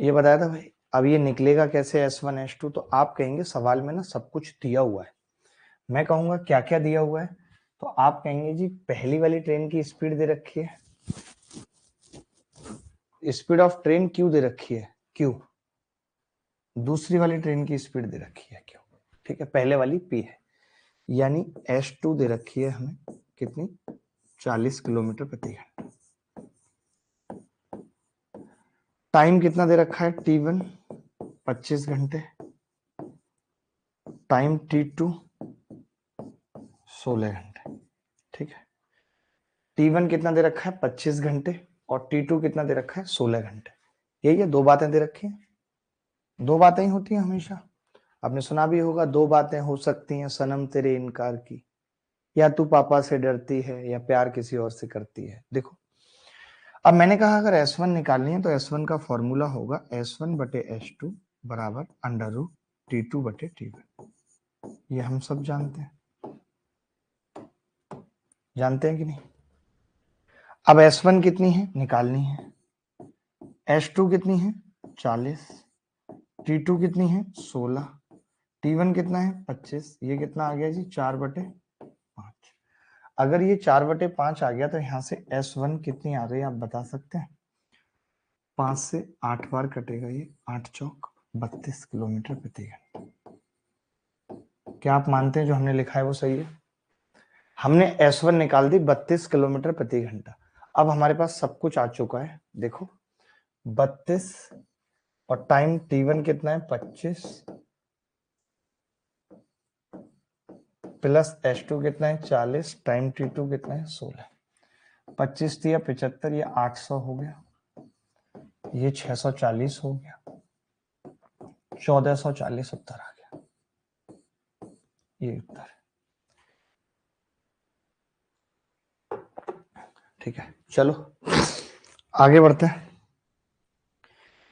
ये बताया था भाई। अब ये निकलेगा कैसे S1 S2? तो आप कहेंगे सवाल में ना सब कुछ दिया हुआ है, मैं कहूंगा क्या क्या दिया हुआ है, तो आप कहेंगे जी पहली वाली ट्रेन की स्पीड दे रखी है, स्पीड ऑफ ट्रेन क्यू दे रखी है क्यू, दूसरी वाली ट्रेन की स्पीड दे रखी है क्यू, ठीक है, पहले वाली पी है, यानी S2 दे रखी है हमें कितनी 40 किलोमीटर प्रति घंटा। टाइम कितना दे रखा है T1 25 घंटे, टाइम T2 16 घंटे, ठीक है। T1 कितना दे रखा है 25 घंटे और T2 कितना दे रखा है 16 घंटे, यही है, दो बातें दे रखी हैं, दो बातें ही होती हैं हमेशा। आपने सुना भी होगा, दो बातें हो सकती हैं सनम तेरे इनकार की, या तू पापा से डरती है या प्यार किसी और से करती है। देखो अब मैंने कहा अगर S1 निकालनी है तो S1 का फॉर्मूला होगा S1 बटे S2 बराबर अंडर रूट T2 बटे T1, ये हम सब जानते हैं, जानते हैं कि नहीं? अब S1 कितनी है निकालनी है, S2 कितनी है 40, T2 कितनी है 16, T1 कितना है 25, ये कितना आ गया जी 4/5। अगर ये 4/5 आ गया तो यहाँ से S1 कितनी आ गई आप बता सकते हैं? 5 से 8 बार कटेगा, ये 8 चौक 32 किलोमीटर प्रति घंटा। क्या आप मानते हैं जो हमने लिखा है वो सही है? हमने S1 निकाल दी 32 किलोमीटर प्रति घंटा। अब हमारे पास सब कुछ आ चुका है, देखो 32 और टाइम T1 कितना है 25 प्लस S2 कितना है 40, टाइम T2 कितना है 16, 25 दिया 75, ये 800 हो गया, ये 640 हो गया, 1440 उत्तर आ गया, ये उत्तर है, ठीक है। चलो आगे बढ़ते हैं,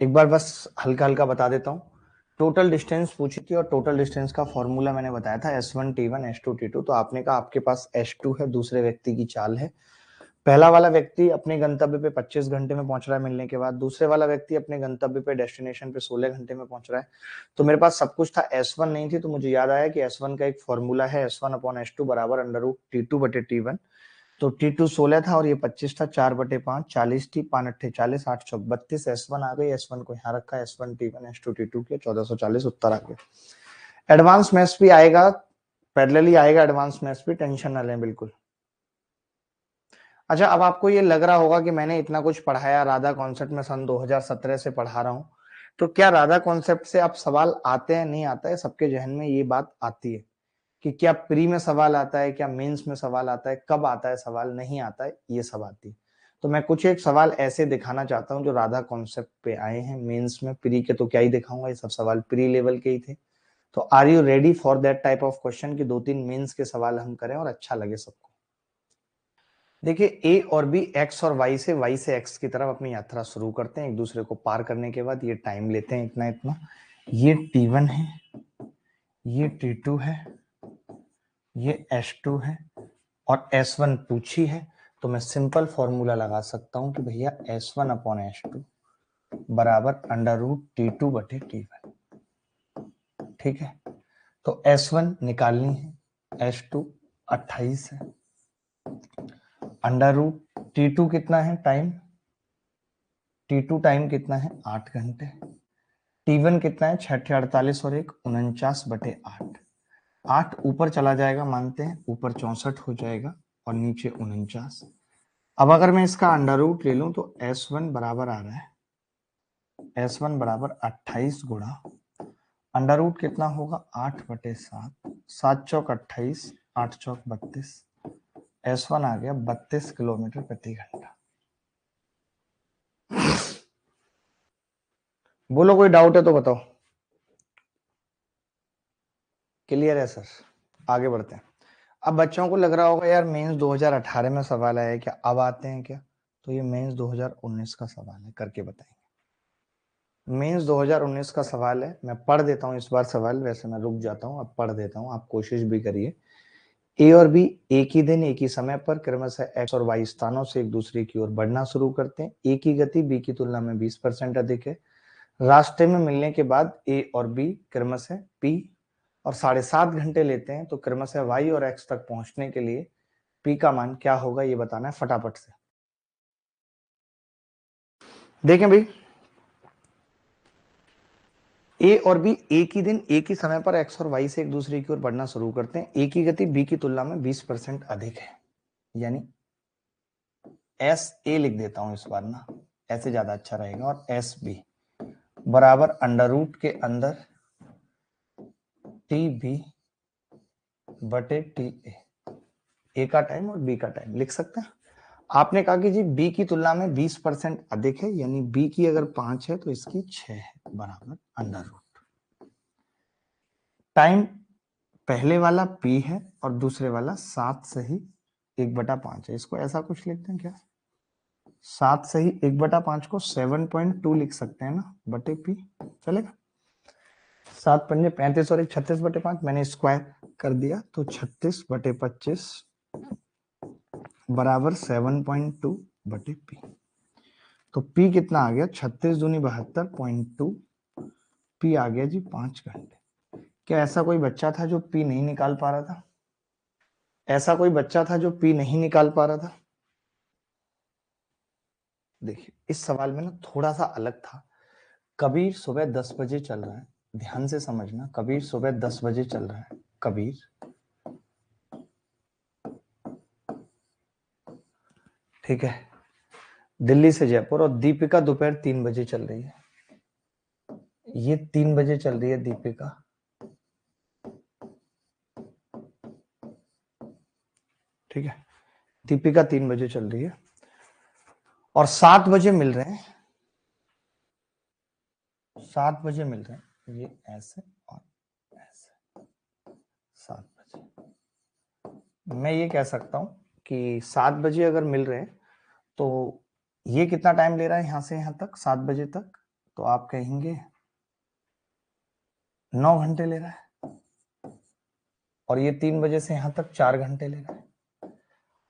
एक बार बस हल्का हल्का बता देता हूँ। टोटल डिस्टेंस पूछी थी और टोटल डिस्टेंस का फॉर्मूला मैंने बताया था S1 T1 S2 T2, तो आपने कहा आपके पास S2 है, दूसरे व्यक्ति की चाल है, पहला वाला व्यक्ति अपने गंतव्य पे 25 घंटे में पहुंच रहा है मिलने के बाद, दूसरे वाला व्यक्ति अपने गंतव्य पे डेस्टिनेशन पे 16 घंटे में पहुंच रहा है। तो मेरे पास सब कुछ था, S1 नहीं थी, तो मुझे याद आया कि S1 का एक फॉर्मूला है S1 अपॉन S2 बराबर अंडर रूट T2 बटे T1, तो T2 16 था और ये 25 था, 4/5 40 थी, 5 8 40, 8 चौक 32, S1 आ गई, S1 को यहाँ रखा, S1 T1 S2 T2 के 1440 उत्तर आ गया। एडवांस मैथ्स भी आएगा, पैरेलली आएगा एडवांस मैथ्स भी, टेंशन ना लें बिल्कुल। अच्छा अब आपको ये लग रहा होगा कि मैंने इतना कुछ पढ़ाया, राधा कॉन्सेप्ट में सन 2017 से पढ़ा रहा हूं, तो क्या राधा कॉन्सेप्ट से अब सवाल आते हैं? नहीं आता है, सबके जहन में ये बात आती है कि क्या प्री में सवाल आता है, क्या मेंस में सवाल आता है, कब आता है सवाल, नहीं आता है, ये सब आती है। तो मैं कुछ एक सवाल ऐसे दिखाना चाहता हूं जो राधा कॉन्सेप्ट पे आए हैं मेंस में, प्री के तो क्या ही दिखाऊंगा, ये सब सवाल प्री लेवल के ही थे। तो are you ready for that type of question कि 2-3 मेंस के सवाल हम करें और अच्छा लगे सबको? देखिए ए और बी एक्स और वाई से एक्स की तरफ अपनी यात्रा शुरू करते हैं। एक दूसरे को पार करने के बाद ये टाइम लेते हैं इतना इतना। ये T1 है, ये T2 है, ये S2 है और S1 पूछी है। तो मैं सिंपल फॉर्मूला लगा सकता हूं कि भैया S1 अपॉन S2 बराबर अंडर रूट T2 बटे T1। ठीक है, तो S1 निकालनी है, S2 28 है, अंडर रूट T2 कितना है टाइम, T2 टाइम कितना है 8 घंटे, T1 कितना है 6 48 और 1 49 बटे 8। 8 ऊपर चला जाएगा, मानते हैं ऊपर 64 हो जाएगा और नीचे 49। अब अगर मैं इसका अंडर रूट ले लूं तो S1 बराबर आ रहा है, S1 बराबर 28 गुणा अंडर रूट कितना होगा 8 बटे 7, 7 चौक 28, 8 चौक 32। S1 आ गया 32 किलोमीटर प्रति घंटा। बोलो कोई डाउट है तो बताओ। क्लियर है सर, आगे बढ़ते हैं। अब बच्चों को लग रहा होगा यार मेंस 2018 में सवाल आया है क्या, अब आते हैं क्या, तो ये मेंस 2019 का सवाल है, करके बताएंगे। मेंस 2019 का सवाल है, मैं पढ़ देता हूँ इस बार सवाल, वैसे मैं रुक जाता हूँ, अब पढ़ देता हूँ, आप कोशिश भी करिए। ए और बी एक ही दिन एक ही समय पर क्रमशः एक्स और वाई स्थानों से एक दूसरे की ओर बढ़ना शुरू करते हैं। ए की गति बी की तुलना में 20% अधिक है। रास्ते में मिलने के बाद ए और बी क्रमशः पी और 7.5 घंटे लेते हैं, तो क्रमशः वाई और एक्स तक पहुंचने के लिए पी का मान क्या होगा ये बताना है फटाफट से। देखें भाई, ए और बी एक ही दिन एक ही समय पर एक्स और वाई से एक दूसरे की ओर बढ़ना शुरू करते हैं। ए की गति बी की तुलना में 20% अधिक है, यानी एस ए लिख देता हूं इस बार ना, ऐसे ज्यादा अच्छा रहेगा, और एस बी बराबर अंडर रूट के अंदर टी बी बटे टी ए का टाइम और बी का टाइम लिख सकते हैं। आपने कहा कि जी बी की तुलना में 20% अधिक है, यानी बी की अगर 5 है तो इसकी 6 है, बराबर अंडर रूट। टाइम पहले वाला पी है और दूसरे वाला 7 सही 1/5 है, इसको ऐसा कुछ लिखते हैं क्या, 7 सही 1/5 को 7.2 लिख सकते हैं ना, बटे पी, चलेगा। 7 पंजे 35 और 1 36/5, मैंने स्क्वायर कर दिया तो 36/25 बराबर 7.2 बटे पी। तो पी कितना आ गया 36 दूनी 72.2, पी आ गया जी 5 घंटे। क्या ऐसा कोई बच्चा था जो पी नहीं निकाल पा रहा था, ऐसा कोई बच्चा था जो पी नहीं निकाल पा रहा था। देखिए इस सवाल में ना थोड़ा सा अलग था। कबीर सुबह 10 बजे चल रहा है, ध्यान से समझना, कबीर सुबह 10 बजे चल रहा है, कबीर, ठीक है, दिल्ली से जयपुर, और दीपिका दोपहर 3 बजे चल रही है, ये 3 बजे चल रही है दीपिका, ठीक है, दीपिका 3 बजे चल रही है और 7 बजे मिल रहे हैं, 7 बजे मिल रहे हैं, ये ऐसे और ऐसे 7 बजे। मैं ये कह सकता हूं कि 7 बजे अगर मिल रहे हैं तो ये कितना टाइम ले रहा है यहां से यहां तक 7 बजे तक, तो आप कहेंगे 9 घंटे ले रहा है, और ये 3 बजे से यहां तक 4 घंटे ले रहा है।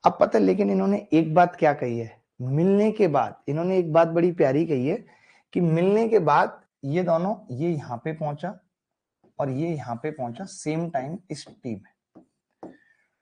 अब पता है, लेकिन इन्होंने एक बात क्या कही है, मिलने के बाद इन्होंने एक बात बड़ी प्यारी कही है कि मिलने के बाद ये दोनों, ये यहाँ पे पहुंचा और ये यहाँ पे पहुंचा सेम टाइम इस टी में।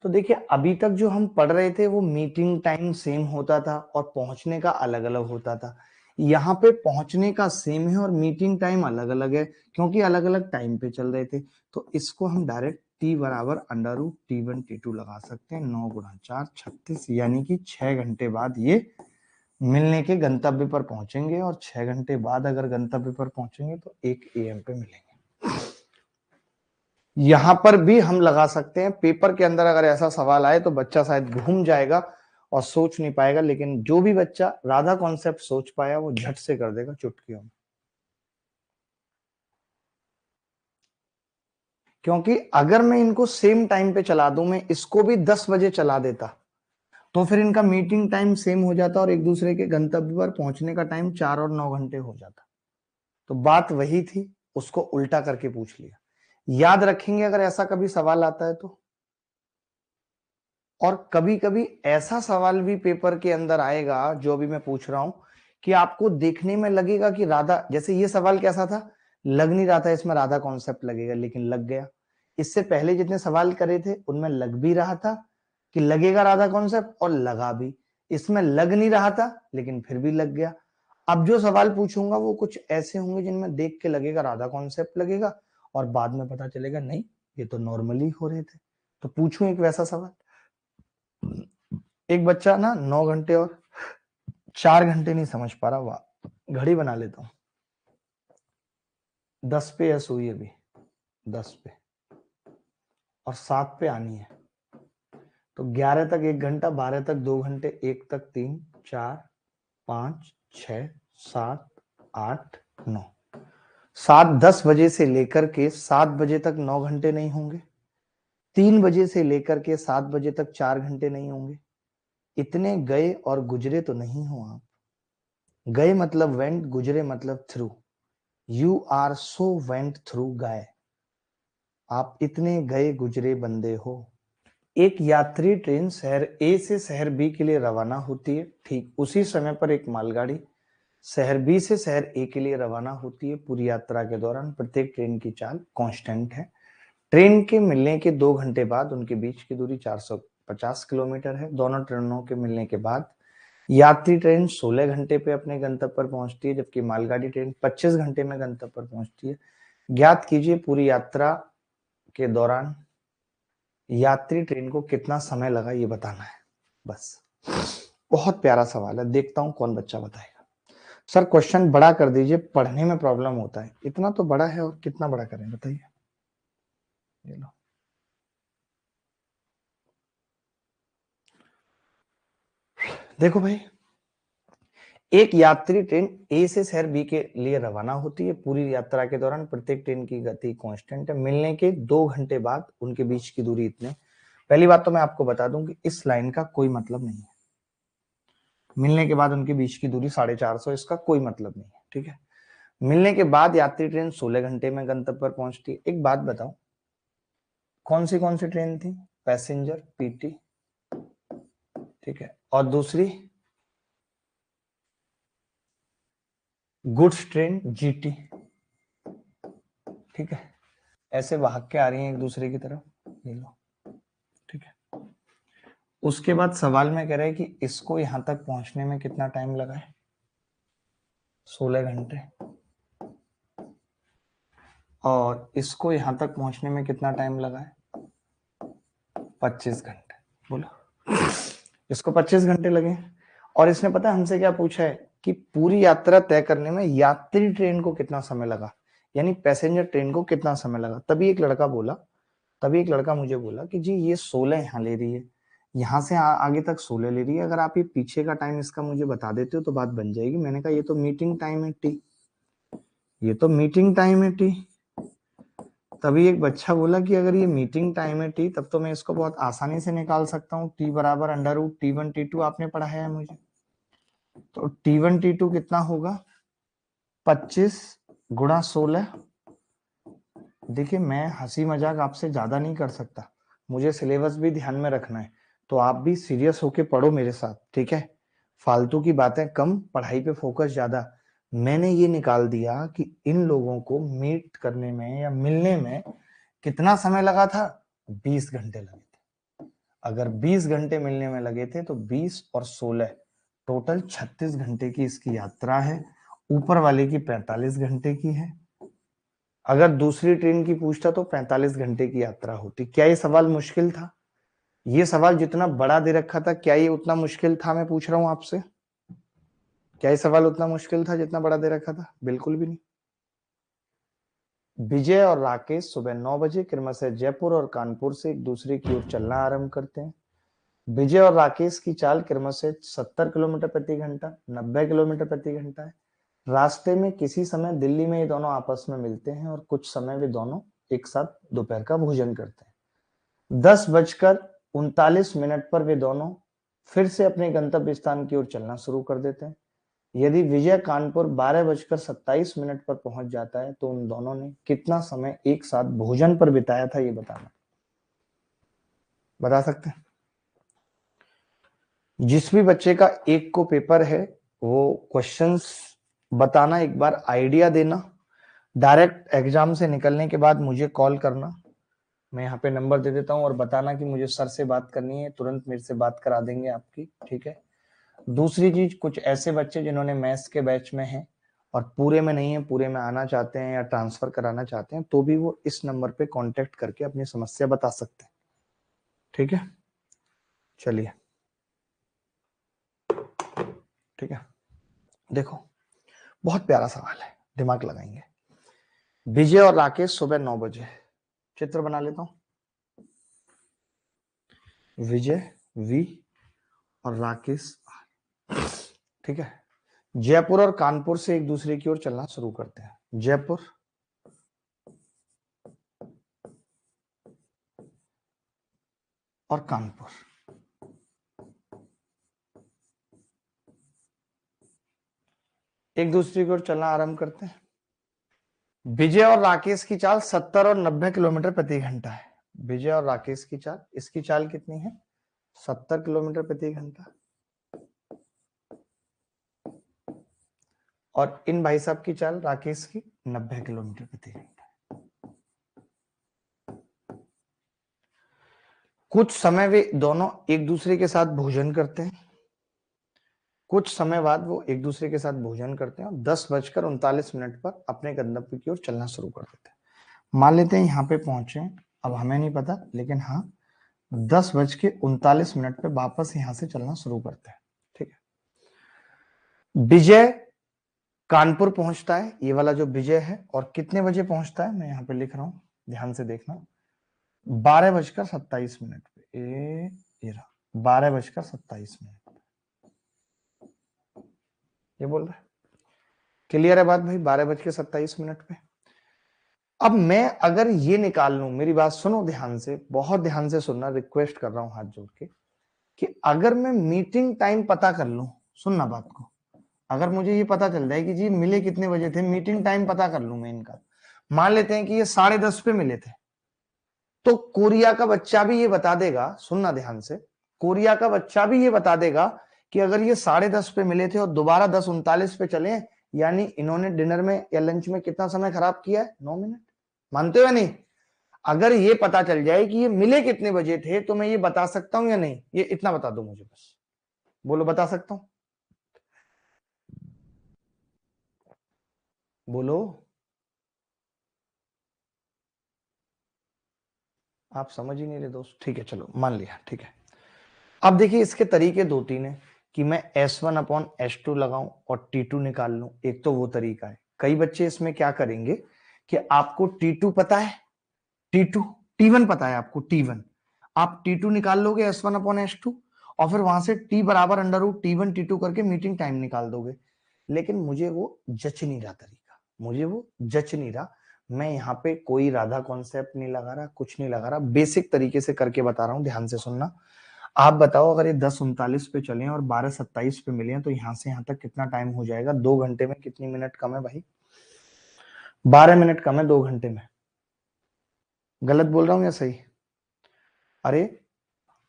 तो देखिए अभी तक जो हम पढ़ रहे थे वो मीटिंग टाइम सेम होता था और पहुंचने का अलग अलग होता था। यहाँ पे पहुंचने का सेम है और मीटिंग टाइम अलग अलग है, क्योंकि अलग अलग टाइम पे चल रहे थे। तो इसको हम डायरेक्ट टी बराबर अंडर रूट T1 T2 लगा सकते हैं, 9 गुणा 4 36, यानी कि 6 घंटे बाद ये मिलने के गंतव्य पर पहुंचेंगे, और 6 घंटे बाद अगर गंतव्य पर पहुंचेंगे तो 1 AM पे मिलेंगे। यहां पर भी हम लगा सकते हैं, पेपर के अंदर अगर ऐसा सवाल आए तो बच्चा शायद घूम जाएगा और सोच नहीं पाएगा, लेकिन जो भी बच्चा राधा कॉन्सेप्ट सोच पाया वो झट से कर देगा चुटकियों में। क्योंकि अगर मैं इनको सेम टाइम पे चला दूं, मैं इसको भी 10 बजे चला देता तो फिर इनका मीटिंग टाइम सेम हो जाता और एक दूसरे के गंतव्य पर पहुंचने का टाइम 4 और 9 घंटे हो जाता। तो बात वही थी, उसको उल्टा करके पूछ लिया। याद रखेंगे अगर ऐसा कभी सवाल आता है तो। और कभी कभी ऐसा सवाल भी पेपर के अंदर आएगा जो अभी मैं पूछ रहा हूं कि आपको देखने में लगेगा कि राधा, जैसे ये सवाल कैसा था, लग नहीं रहा था इसमें राधा कॉन्सेप्ट लगेगा, लेकिन लग गया। इससे पहले जितने सवाल करे थे उनमें लग भी रहा था कि लगेगा राधा कॉन्सेप्ट, और लगा भी। इसमें लग नहीं रहा था लेकिन फिर भी लग गया। अब जो सवाल पूछूंगा वो कुछ ऐसे होंगे जिनमें देख के लगेगा राधा कॉन्सेप्ट लगेगा, और बाद में पता चलेगा नहीं ये तो नॉर्मली हो रहे थे। तो पूछूं एक वैसा सवाल। एक बच्चा ना 9 घंटे और 4 घंटे नहीं समझ पा रहा, वाह घड़ी बना लेता हूं। 10 पे एस हुई अभी, 10 पे और 7 पे आनी है, तो 11 तक 1 घंटा, 12 तक 2 घंटे, 1 तक 3, 4, 5, 6, 7, 8, 9। 7:10 से लेकर के 7 तक 9 घंटे नहीं होंगे। 3 से लेकर के 7 तक 4 घंटे नहीं होंगे। इतने गए और गुजरे तो नहीं हो आप। गए मतलब वेंट, गुजरे मतलब through. You are so went through गए। आप इतने गए गुजरे बंदे हो। एक यात्री ट्रेन शहर ए से शहर बी के लिए रवाना होती है, ठीक उसी समय पर एक मालगाड़ी शहर बी से शहर ए के लिए रवाना होती है। पूरी यात्रा के दौरान प्रत्येक ट्रेन की चाल कांस्टेंट है। ट्रेन के मिलने के 2 घंटे बाद उनके बीच की दूरी 450 किलोमीटर है। दोनों ट्रेनों के मिलने के बाद यात्री ट्रेन 16 घंटे पे अपने गंतव्य पर पहुंचती है, जबकि मालगाड़ी ट्रेन 25 घंटे में गंतव्य पर पहुंचती है। ज्ञात कीजिए पूरी यात्रा के दौरान यात्री ट्रेन को कितना समय लगा, ये बताना है बस। बहुत प्यारा सवाल है, देखता हूं कौन बच्चा बताएगा। सर क्वेश्चन बड़ा कर दीजिए, पढ़ने में प्रॉब्लम होता है। इतना तो बड़ा है और कितना बड़ा करें बताइए। ये लो, देखो भाई, एक यात्री ट्रेन ए से शहर बी के लिए रवाना होती है। पूरी यात्रा के दौरान प्रत्येक ट्रेन की गति कांस्टेंट है। मिलने के 2 घंटे बाद उनके बीच की दूरी इतने। पहली बात तो मैं आपको बता दूं कि इस लाइन का कोई मतलब नहीं है। मिलने के बाद उनके बीच की दूरी 450, इसका कोई मतलब नहीं है, ठीक है। मिलने के बाद यात्री ट्रेन 16 घंटे में गंतव्य पर पहुंचती है। एक बात बताओ, कौन सी ट्रेन थी? पैसेंजर पीटी, ठीक है, और दूसरी गुड्स ट्रेन जीटी, ठीक है। ऐसे भाग के आ रही हैं एक दूसरे की तरफ, ये लो, ठीक है। उसके बाद सवाल में कह रहे हैं कि इसको यहां तक पहुंचने में कितना टाइम लगा है? 16 घंटे। और इसको यहां तक पहुंचने में कितना टाइम लगा है? 25 घंटे। बोलो, इसको 25 घंटे लगे। और इसने पता है हमसे क्या पूछा है कि पूरी यात्रा तय करने में यात्री ट्रेन को कितना समय लगा, यानी पैसेंजर ट्रेन को कितना समय लगा। तभी एक लड़का मुझे बोला कि जी ये 16 यहाँ ले रही है, यहाँ से आगे तक 16 ले रही है, अगर आप ये पीछे का टाइम इसका मुझे बता देते हो तो बात बन जाएगी। मैंने कहा ये तो मीटिंग टाइम है टी, ये तो मीटिंग टाइम है टी। तभी एक बच्चा बोला कि अगर ये मीटिंग टाइम है टी, तब तो मैं इसको बहुत आसानी से निकाल सकता हूँ। टी बराबर अंडर रूट T1 T2 आपने पढ़ाया है मुझे। तो T1 T2 कितना होगा? 25 गुणा 16। देखिए मैं हंसी मजाक आपसे ज्यादा नहीं कर सकता, मुझे सिलेबस भी ध्यान में रखना है। तो आप भी सीरियस होके पढ़ो मेरे साथ, ठीक है। फालतू की बातें कम, पढ़ाई पे फोकस ज्यादा। मैंने ये निकाल दिया कि इन लोगों को मीट करने में या मिलने में कितना समय लगा था? 20 घंटे लगे थे। अगर 20 घंटे मिलने में लगे थे तो 20 और 16 टोटल 36 घंटे की इसकी यात्रा है। ऊपर वाले की 45 घंटे की है। अगर दूसरी ट्रेन की पूछता तो 45 घंटे की यात्रा होती। क्या ये सवाल मुश्किल था? ये सवाल जितना बड़ा दे रखा था, क्या ये उतना मुश्किल था? मैं पूछ रहा हूं आपसे, क्या ये सवाल उतना मुश्किल था जितना बड़ा दे रखा था? बिल्कुल भी नहीं। विजय और राकेश सुबह 9 बजे क्रमशः जयपुर और कानपुर से एक दूसरे की ओर चलना आरंभ करते हैं। विजय और राकेश की चाल क्रमशः 70 किलोमीटर प्रति घंटा, 90 किलोमीटर प्रति घंटा है। रास्ते में किसी समय दिल्ली में ये दोनों आपस में मिलते हैं और कुछ समय वे दोनों एक साथ दोपहर का भोजन करते हैं। 10:39 पर वे दोनों फिर से अपने गंतव्य स्थान की ओर चलना शुरू कर देते हैं। यदि विजय कानपुर 12:27 पर पहुंच जाता है तो उन दोनों ने कितना समय एक साथ भोजन पर बिताया था, ये बताना। बता सकते हैं? जिस भी बच्चे का एक को पेपर है वो क्वेश्चंस बताना, एक बार आइडिया देना। डायरेक्ट एग्जाम से निकलने के बाद मुझे कॉल करना, मैं यहाँ पे नंबर दे देता हूँ, और बताना कि मुझे सर से बात करनी है, तुरंत मेरे से बात करा देंगे आपकी, ठीक है। दूसरी चीज, कुछ ऐसे बच्चे जिन्होंने मैथ्स के बैच में हैं और पूरे में नहीं है, पूरे में आना चाहते हैं या ट्रांसफर कराना चाहते हैं, तो भी वो इस नंबर पे कांटेक्ट करके अपनी समस्या बता सकते हैं, ठीक है। चलिए, ठीक है। देखो, बहुत प्यारा सवाल है, दिमाग लगाएंगे। विजय और राकेश सुबह 9 बजे, चित्र बना लेता हूं। विजय वी और राकेश आर, ठीक है। जयपुर और कानपुर से एक दूसरे की ओर चलना शुरू करते हैं। जयपुर और कानपुर, एक दूसरे की ओर चलना आरंभ करते हैं। विजय और राकेश की चाल 70 और 90 किलोमीटर प्रति घंटा है। विजय और राकेश की चाल, इसकी चाल कितनी है? 70 किलोमीटर प्रति घंटा। और इन भाई साहब की चाल, राकेश की, 90 किलोमीटर प्रति घंटा। कुछ समय वे दोनों एक दूसरे के साथ भोजन करते हैं। कुछ समय बाद वो एक दूसरे के साथ भोजन करते हैं और 10:39 पर अपने गंतव्य की ओर चलना शुरू कर देते हैं। मान लेते हैं यहाँ पे पहुंचे, अब हमें नहीं पता, लेकिन हाँ 10:39 पे वापस यहाँ से चलना शुरू करते हैं, ठीक है। विजय कानपुर पहुंचता है, ये वाला जो विजय है, और कितने बजे पहुंचता है, मैं यहाँ पे लिख रहा हूँ, ध्यान से देखना। 12:27 पे, ये रहा 12:27 ये बोल रहा है। क्लियर है बात भाई? 12:27 पे। अब मैं अगर ये निकाल लूं, मेरी बात सुनो ध्यान से, बहुत ध्यान से सुनना, रिक्वेस्ट कर रहा हूं हाथ जोड़ के, कि अगर मैं मीटिंग टाइम पता कर लूं, सुनना बात को, अगर मुझे ये पता चल जाए कि जी मिले कितने बजे थे, मीटिंग टाइम पता कर लूं मैं इनका, मान लेते हैं कि ये 10:30 पे मिले थे, तो कोरिया का बच्चा भी ये बता देगा, सुनना ध्यान से, कोरिया का बच्चा भी ये बता देगा कि अगर ये 10:30 पे मिले थे और दोबारा 10:39 पे चले, यानी इन्होंने डिनर में या लंच में कितना समय खराब किया है? 9 मिनट। मानते हो या नहीं? अगर ये पता चल जाए कि ये मिले कितने बजे थे, तो मैं ये बता सकता हूं या नहीं? ये इतना बता दो मुझे बस, बोलो बता सकता हूं? बोलो, आप समझ ही नहीं रहे दोस्त। ठीक है, चलो मान लिया, ठीक है। अब देखिए, इसके तरीके 2-3 है कि मैं S1/S2 लगाऊं और T2 निकाल लूं। एक तो वो तरीका है। कई बच्चे इसमें क्या करेंगे कि आपको T2 पता है, T2, T1 पता है आपको, T1, आप T2 निकाल लोगे S1/S2, और फिर वहां से T बराबर √T1 T2 करके मीटिंग टाइम निकाल दोगे। लेकिन मुझे वो जच नहीं रहा तरीका, मुझे वो जच नहीं रहा। मैं यहाँ पे कोई राधा कॉन्सेप्ट नहीं लगा रहा, कुछ नहीं लगा रहा, बेसिक तरीके से करके बता रहा हूँ, ध्यान से सुनना। आप बताओ, अगर ये 10:39 पे चले और 12:27 पे मिले, तो यहाँ से यहाँ तक कितना टाइम हो जाएगा? 2 घंटे में कितनी मिनट कम है भाई? 12 मिनट कम है 2 घंटे में। गलत बोल रहा हूँ या सही? अरे,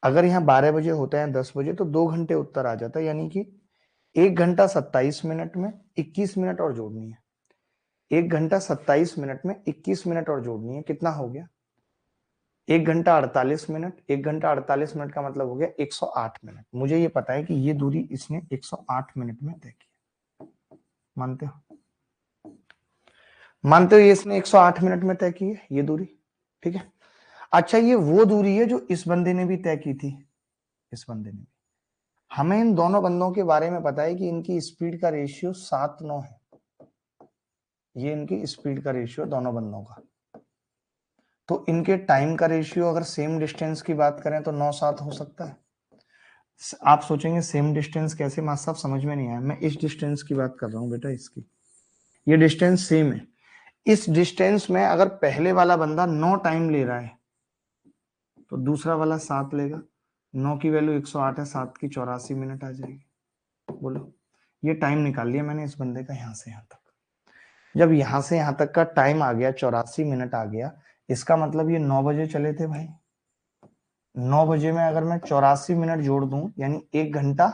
अगर यहाँ 12 बजे होता है 10 बजे, तो 2 घंटे उत्तर आ जाता है, यानी कि 1 घंटा 27 मिनट में 21 मिनट और जोड़नी है। 1 घंटा 27 मिनट में 21 मिनट और जोड़नी है, कितना हो गया? 1 घंटा 48 मिनट। 1 घंटा 48 मिनट का मतलब हो गया 108 मिनट। मुझे ये पता है कि ये दूरी इसने 108 मिनट में तय की। मानते हो? मानते हो ये इसने 108 मिनट में तय की है ये दूरी? ठीक है। अच्छा, ये वो दूरी है जो इस बंदे ने भी तय की थी, इस बंदे ने भी। हमें इन दोनों बंदों के बारे में पता है कि इनकी स्पीड का रेशियो 7-9 है। ये इनकी स्पीड का रेशियो दोनों बंदों का। तो इनके टाइम का रेशियो अगर सेम डिस्टेंस की बात करें तो 9-7 हो सकता है। आप सोचेंगे सेम डिस्टेंस कैसे? मास्टर साहब समझ में नहीं आया। मैं इस डिस्टेंस की बात कर रहा हूं बेटा, इसकी। ये डिस्टेंस सेम है। इस डिस्टेंस में अगर पहले वाला बंदा 9 टाइम ले रहा है, तो दूसरा वाला 7 लेगा, 9 की वैल्यू 108 है, 7 की 84 मिनट आ जाएगी। बोलो, ये टाइम निकाल लिया मैंने इस बंदे का यहां से यहां तक। जब यहां से यहां तक का टाइम आ गया 84 मिनट आ गया, इसका मतलब ये 9 बजे चले थे भाई। 9 बजे में अगर मैं 84 मिनट जोड़ दूं यानी 1 घंटा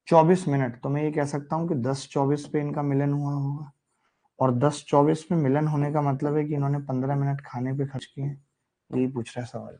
24 मिनट, तो मैं ये कह सकता हूं कि 10:24 पे इनका मिलन हुआ होगा। और 10:24 पे मिलन होने का मतलब है कि इन्होंने 15 मिनट खाने पे खर्च किए। यही पूछ रहा है सवाल।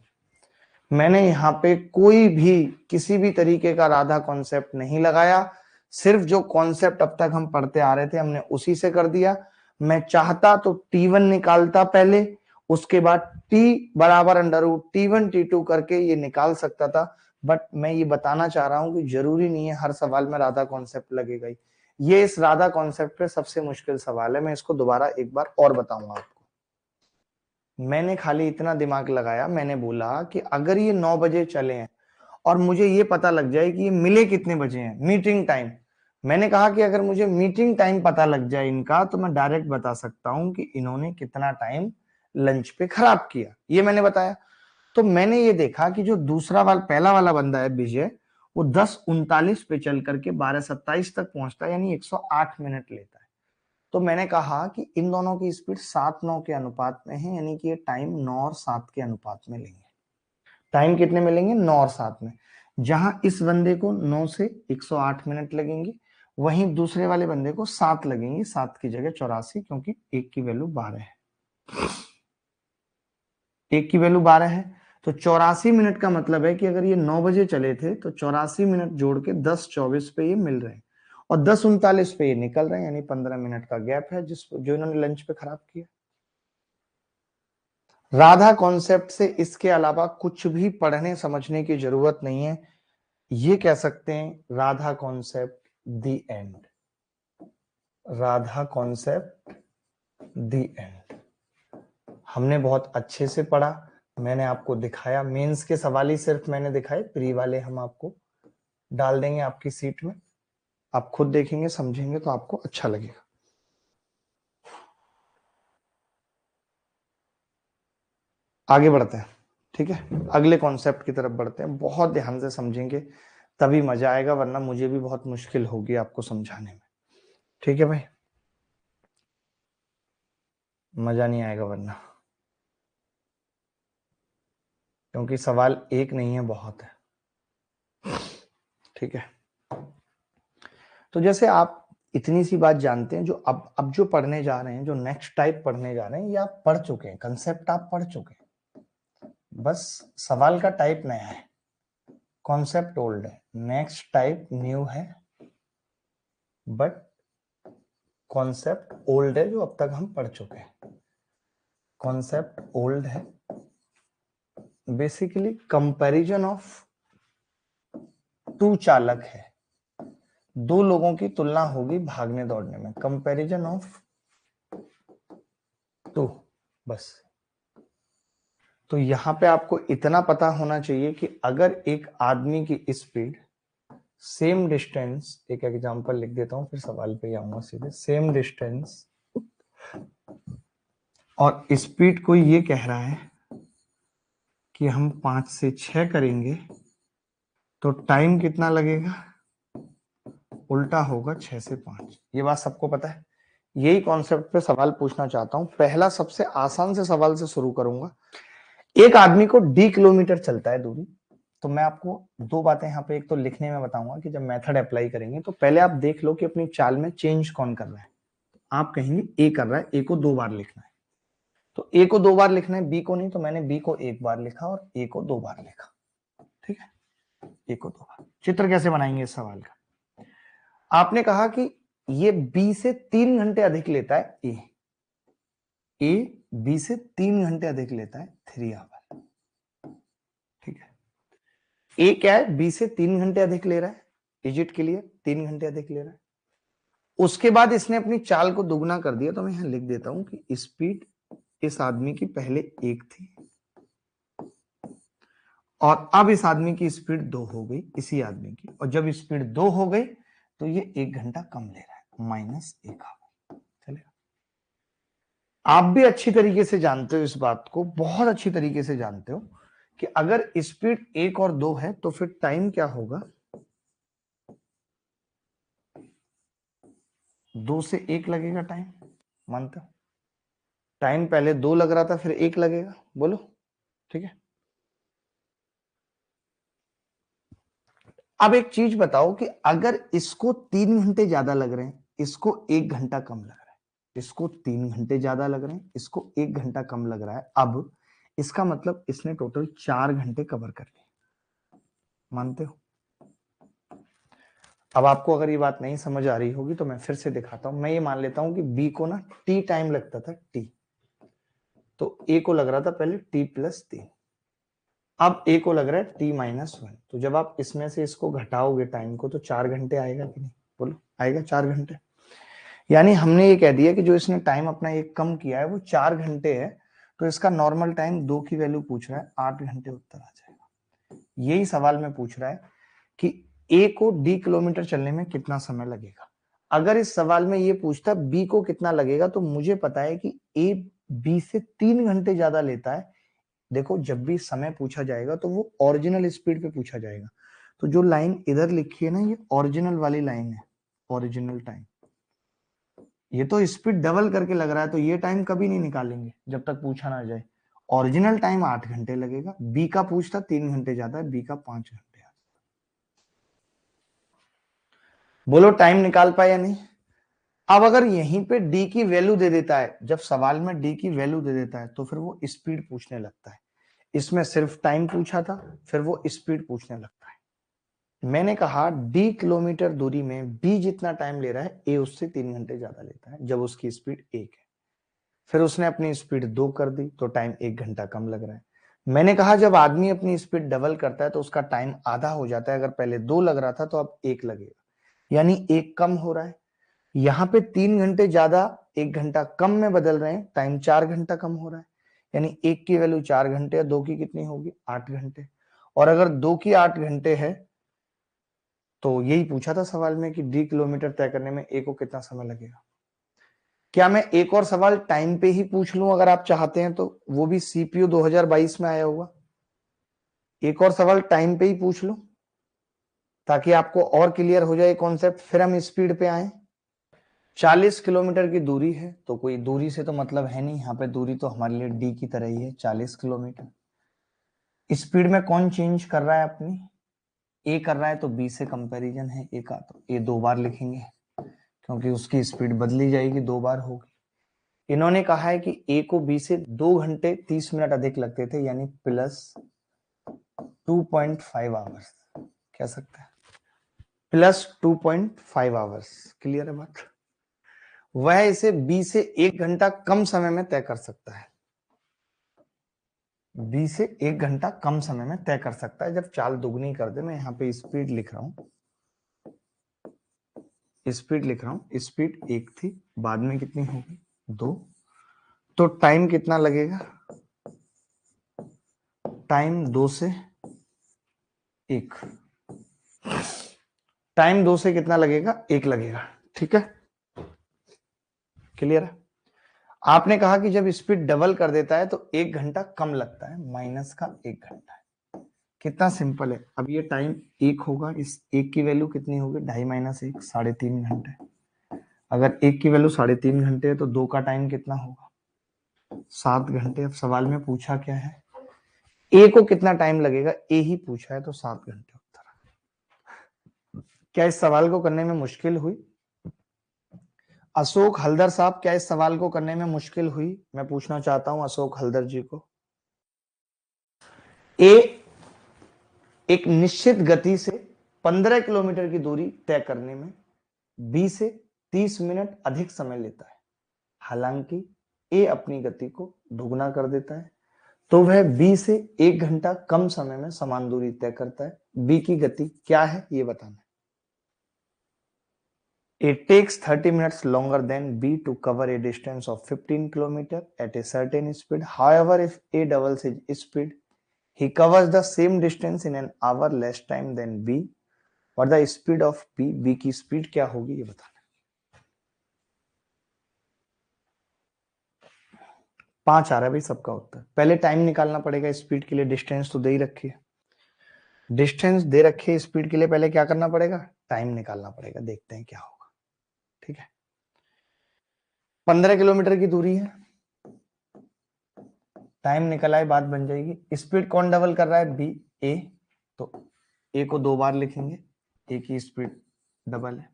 मैंने यहाँ पे कोई भी किसी भी तरीके का राधा कॉन्सेप्ट नहीं लगाया, सिर्फ जो कॉन्सेप्ट अब तक हम पढ़ते आ रहे थे हमने उसी से कर दिया। मैं चाहता तो T1 निकालता पहले, उसके बाद T बराबर अंडर रूट T1 T2 करके ये निकाल सकता था, बट मैं ये बताना चाह रहा हूं कि जरूरी नहीं है हर सवाल में राधा कॉन्सेप्ट लगेगा ही। ये इस राधा कॉन्सेप्ट पे सबसे मुश्किल सवाल है, मैं इसको दोबारा एक बार और बताऊंगा आपको। मैंने खाली इतना दिमाग लगाया, मैंने बोला कि अगर ये 9 बजे चले हैं और मुझे ये पता लग जाए कि ये मिले कितने बजे हैं, मीटिंग टाइम। मैंने कहा कि अगर मुझे मीटिंग टाइम पता लग जाए इनका, तो मैं डायरेक्ट बता सकता हूं कि इन्होंने कितना टाइम लंच पे खराब किया, ये मैंने बताया। तो मैंने ये देखा कि जो दूसरा वाला पहला वाला बंदा है विजय, वो 10:39 पे चल करके 12:27 तक पहुंचता है, यानी 108 मिनट लेता है। तो मैंने कहा कि इन दोनों की स्पीड 7-9 के अनुपात में है, यानी कि ये टाइम 9 और 7 के अनुपात में लेंगे। टाइम कितने मिलेंगे? 9 और 7 में। जहां इस बंदे को 9 से 108 मिनट लगेंगे, वहीं दूसरे वाले बंदे को 7 लगेंगे, 7 की जगह 84, क्योंकि एक की वैल्यू 12 है। एक की वैल्यू 12 है, तो 84 मिनट का मतलब है कि अगर ये 9 बजे चले थे तो 84 मिनट जोड़ के 10:24 पे ये मिल रहे हैं, और 10:39 पे ये निकल रहे हैं, यानी 15 मिनट का गैप है जो इन्होंने लंच पे खराब किया। राधा कॉन्सेप्ट से इसके अलावा कुछ भी पढ़ने समझने की जरूरत नहीं है। ये कह सकते हैं Radha concept the end. Radha concept the end. हमने बहुत अच्छे से पढ़ा, मैंने आपको दिखाया, मेंस के सवाल ही सिर्फ मैंने दिखाए, प्री वाले हम आपको डाल देंगे आपकी सीट में, आप खुद देखेंगे समझेंगे तो आपको अच्छा लगेगा। आगे बढ़ते हैं, ठीक है, अगले कॉन्सेप्ट की तरफ बढ़ते हैं। बहुत ध्यान से समझेंगे तभी मजा आएगा, वरना मुझे भी बहुत मुश्किल होगी आपको समझाने में। ठीक है भाई, मजा नहीं आएगा वरना, क्योंकि सवाल एक नहीं है, बहुत है। ठीक है, तो जैसे आप इतनी सी बात जानते हैं, जो अब जो पढ़ने जा रहे हैं, जो नेक्स्ट टाइप पढ़ने जा रहे हैं, ये आप पढ़ चुके हैं, कंसेप्ट आप पढ़ चुके हैं, बस सवाल का टाइप नया है, कॉन्सेप्ट ओल्ड है, नेक्स्ट टाइप न्यू है, बट कॉन्सेप्ट ओल्ड है जो अब तक हम पढ़ चुके हैं। कॉन्सेप्ट ओल्ड है, बेसिकली कंपैरिजन ऑफ टू चालक है, दो लोगों की तुलना होगी भागने दौड़ने में, कंपैरिजन ऑफ टू, बस। तो यहां पे आपको इतना पता होना चाहिए कि अगर एक आदमी की स्पीड सेम डिस्टेंस, एक एग्जांपल लिख देता हूं फिर सवाल पे आऊंगा सीधे, सेम डिस्टेंस और स्पीड कोई ये कह रहा है कि हम 5 से 6 करेंगे, तो टाइम कितना लगेगा? उल्टा होगा 6 से 5। ये बात सबको पता है। यही कॉन्सेप्ट पे सवाल पूछना चाहता हूं। पहला सबसे आसान से सवाल से शुरू करूंगा। एक आदमी को d किलोमीटर चलता है दूरी, तो मैं आपको दो बातें यहाँ पे एक तो लिखने में बताऊंगा कि जब मेथड अप्लाई करेंगे तो पहले आप देख लो कि अपनी चाल में चेंज कौन कर रहा है। आप कहेंगे ए कर रहा है, ए को 2 बार लिखना है, तो ए को 2 बार लिखना है, बी को नहीं, तो मैंने बी को 1 बार लिखा और ए को 2 बार लिखा। ठीक है, ए को 2 बार। चित्र कैसे बनाएंगे इस सवाल का? आपने कहा कि ये बी से 3 घंटे अधिक लेता है, ए बी से 3 घंटे अधिक लेता है, 3 आवर। ठीक है, ए क्या है? बी से 3 घंटे अधिक ले रहा है, इज इट क्लियर? 3 घंटे अधिक ले रहा है। उसके बाद इसने अपनी चाल को दुगना कर दिया, तो मैं यहां लिख देता हूं कि स्पीड इस आदमी की पहले 1 थी और अब इस आदमी की स्पीड 2 हो गई, इसी आदमी की, और जब स्पीड 2 हो गई तो ये 1 घंटा कम ले रहा है, -1 आवर। चलेगा? आप भी अच्छी तरीके से जानते हो इस बात को, बहुत अच्छी तरीके से जानते हो कि अगर स्पीड 1 और 2 है तो फिर टाइम क्या होगा, 2 से 1 लगेगा टाइम, मानते हो? टाइम पहले 2 लग रहा था, फिर 1 लगेगा, बोलो ठीक है। अब एक चीज बताओ कि अगर इसको 3 घंटे ज्यादा लग रहे हैं, इसको 1 घंटा कम लग रहा है, इसको 3 घंटे ज्यादा लग रहे हैं, इसको 1 घंटा कम लग रहा है, अब इसका मतलब इसने टोटल 4 घंटे कवर कर लिए, मानते हो? अब आपको अगर ये बात नहीं समझ आ रही होगी तो मैं फिर से दिखाता हूं। मैं ये मान लेता हूं कि बी को ना टी टाइम लगता था, टी, तो ए को लग रहा था पहले t+3, अब ए को लग रहा है t-1। तो जब आप इसमें से इसको घटाओगे टाइम को तो 4 घंटे आएगा कि नहीं, बोलो आएगा 4 घंटे। यानी हमने ये कह दिया कि जो इसने टाइम अपना एक कम किया है वो 4 घंटे है, तो इसका नॉर्मल टाइम 2 की वैल्यू पूछ रहा है, 8 घंटे उत्तर आ जाएगा। यही सवाल में पूछ रहा है कि ए को d किलोमीटर चलने में कितना समय लगेगा। अगर इस सवाल में ये पूछता बी को कितना लगेगा तो मुझे पता है कि ए बी से 3 घंटे ज्यादा लेता है। देखो जब भी समय पूछा जाएगा तो वो ओरिजिनल स्पीड पे पूछा जाएगा, तो जो लाइन इधर लिखी है ना ये ओरिजिनल वाली लाइन है, ओरिजिनल टाइम। ये तो स्पीड डबल करके लग रहा है, तो ये टाइम कभी नहीं निकालेंगे जब तक पूछा ना जाए। ओरिजिनल टाइम 8 घंटे लगेगा, बी का पूछता 3 घंटे ज्यादा है, बी का 5 घंटे। बोलो टाइम निकाल पाए या नहीं। अब अगर यहीं पे डी की वैल्यू दे देता है, जब सवाल में डी की वैल्यू दे देता है तो फिर वो स्पीड पूछने लगता है। इसमें सिर्फ टाइम पूछा था, फिर वो स्पीड पूछने लगता है। मैंने कहा डी किलोमीटर दूरी में बी जितना टाइम ले रहा है ए उससे 3 घंटे ज्यादा लेता है जब उसकी स्पीड 1 है। फिर उसने अपनी स्पीड 2 कर दी तो टाइम 1 घंटा कम लग रहा है। मैंने कहा जब आदमी अपनी स्पीड डबल करता है तो उसका टाइम आधा हो जाता है, अगर पहले 2 लग रहा था तो अब 1 लगेगा, यानी 1 कम हो रहा है। यहाँ पे 3 घंटे ज्यादा 1 घंटा कम में बदल रहे हैं, टाइम 4 घंटा कम हो रहा है, यानी 1 की वैल्यू 4 घंटे है, 2 की कितनी होगी 8 घंटे। और अगर 2 की 8 घंटे है तो यही पूछा था सवाल में कि डी किलोमीटर तय करने में ए को कितना समय लगेगा। क्या मैं एक और सवाल टाइम पे ही पूछ लूं अगर आप चाहते हैं तो, वो भी सीपीयू 2022 में आया हुआ, एक और सवाल टाइम पे ही पूछ लूं ताकि आपको और क्लियर हो जाए कॉन्सेप्ट, फिर हम स्पीड पे आए। 40 किलोमीटर की दूरी है, तो कोई दूरी से तो मतलब है नहीं, यहाँ पे दूरी तो हमारे लिए डी की तरह ही है 40 किलोमीटर। स्पीड में कौन चेंज कर रहा है अपनी, ए कर रहा है, तो बी से कंपैरिजन है ए का, तो ए 2 बार लिखेंगे क्योंकि उसकी स्पीड बदली जाएगी, 2 बार होगी। इन्होंने कहा है कि ए को बी से 2 घंटे 30 मिनट अधिक लगते थे, यानी प्लस 2.5 आवर्स कह सकते हैं, प्लस 2.5 आवर्स। क्लियर है बात। वह इसे बी से 1 घंटा कम समय में तय कर सकता है, बी से 1 घंटा कम समय में तय कर सकता है जब चाल दुगनी कर दे। मैं यहाँ पे स्पीड लिख रहा हूं, स्पीड लिख रहा हूं, स्पीड 1 थी, बाद में कितनी होगी 2, तो टाइम कितना लगेगा, टाइम 2 से 1, टाइम 2 से कितना लगेगा 1 लगेगा। ठीक है, क्लियर है। आपने कहा कि जब स्पीड डबल कर देता है तो 1 घंटा कम लगता है, माइनस का 1 घंटा है। कितना सिंपल है। अब ये टाइम 1 होगा, इस 1 की वैल्यू कितनी होगी, 2.5 माइनस 1 3.5 घंटे। अगर 1 की वैल्यू 3.5 घंटे है तो 2 का टाइम कितना होगा 7 घंटे। अब सवाल में पूछा क्या है, ए को कितना टाइम लगेगा, ए ही पूछा है तो 7 घंटे उत्तर। क्या इस सवाल को करने में मुश्किल हुई, अशोक हल्दर साहब, क्या इस सवाल को करने में मुश्किल हुई? मैं पूछना चाहता हूं अशोक हल्दर जी को। ए एक निश्चित गति से 15 किलोमीटर की दूरी तय करने में बी से 30 मिनट अधिक समय लेता है, हालांकि ए अपनी गति को दोगुना कर देता है, तो वह बी से 1 घंटा कम समय में समान दूरी तय करता है। बी की गति क्या है ये बताना है। It takes 30 minutes longer than B to cover a distance of 15 km at a certain speed. However, if A doubles his speed, he covers the same distance in an hour less time than B. What the speed of B? B की स्पीड क्या होगी ये बताना। 5 आ रहा है भाई सबका उत्तर। पहले टाइम निकालना पड़ेगा स्पीड के लिए, डिस्टेंस तो दे ही रखी है, डिस्टेंस दे रखी है स्पीड के लिए, पहले क्या करना पड़ेगा, टाइम निकालना पड़ेगा, देखते हैं क्या होगा। ठीक है, 15 किलोमीटर की दूरी है, टाइम निकला है, बात बन जाएगी। स्पीड कौन डबल कर रहा है, बी, ए, तो ए को 2 बार लिखेंगे, ए की स्पीड डबल है।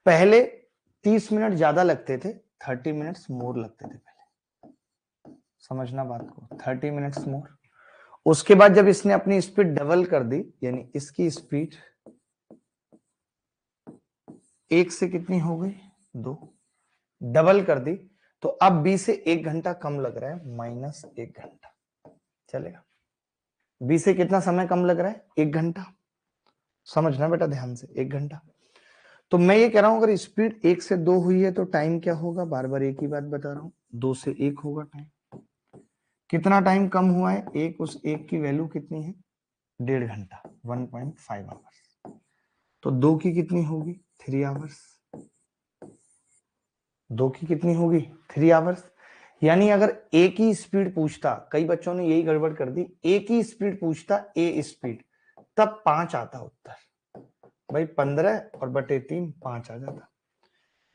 पहले 30 मिनट ज्यादा लगते थे, 30 मिनट्स मोर लगते थे पहले, समझना बात को, 30 मिनट्स मोर। उसके बाद जब इसने अपनी स्पीड डबल कर दी, यानी इसकी स्पीड 1 से कितनी हो गई, 2, डबल कर दी, तो अब बी से 1 घंटा कम लग रहा है, -1 घंटा चलेगा। बी से कितना समय कम लग रहा है, 1 घंटा, समझना बेटा ध्यान से, 1 घंटा। तो मैं ये कह रहा हूं अगर स्पीड 1 से 2 हुई है तो टाइम क्या होगा, बार बार एक ही बात बता रहा हूं, 2 से 1 होगा टाइम। कितना टाइम कम हुआ है, एक, उस एक की वैल्यू कितनी है, 1.5 घंटा, 1.5 आवर्स। तो 2 की कितनी होगी, 3 आवर्स, 2 की कितनी होगी, 3 आवर्स। यानी अगर एक ही स्पीड पूछता, कई बच्चों ने यही गड़बड़ कर दी, एक ही स्पीड पूछता, ए स्पीड, तब 5 आता उत्तर भाई, 15 और बटे 3, 5 आ जाता।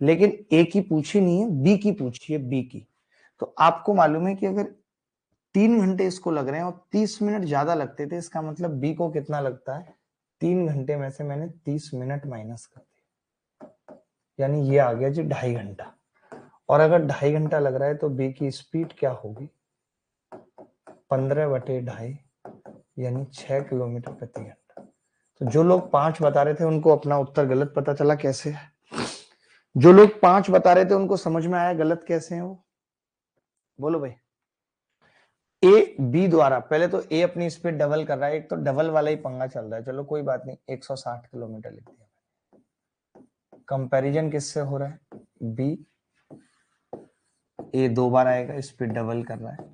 लेकिन ए की पूछी नहीं है, बी की पूछी है, बी की। तो आपको मालूम है कि अगर 3 घंटे इसको लग रहे हैं और 30 मिनट ज्यादा लगते थे, इसका मतलब बी को कितना लगता है, 3 घंटे में से मैंने 30 मिनट माइनस कर दिया, यानी ये आ गया जी 2.5 घंटा। और अगर 2.5 घंटा लग रहा है तो बी की स्पीड क्या होगी, 15/2.5, यानी 6 किलोमीटर प्रति घंटा। तो जो लोग 5 बता रहे थे उनको अपना उत्तर गलत पता चला, कैसे है, जो लोग 5 बता रहे थे उनको समझ में आया गलत कैसे है वो, बोलो भाई। ए बी द्वारा, पहले तो ए अपनी स्पीड डबल कर रहा है, एक तो डबल वाला ही पंगा चल रहा है, चलो कोई बात नहीं, 160 किलोमीटर लिख दिया। कंपैरिजन किससे हो रहा है, बी, ए 2 बार आएगा, स्पीड डबल कर रहा है।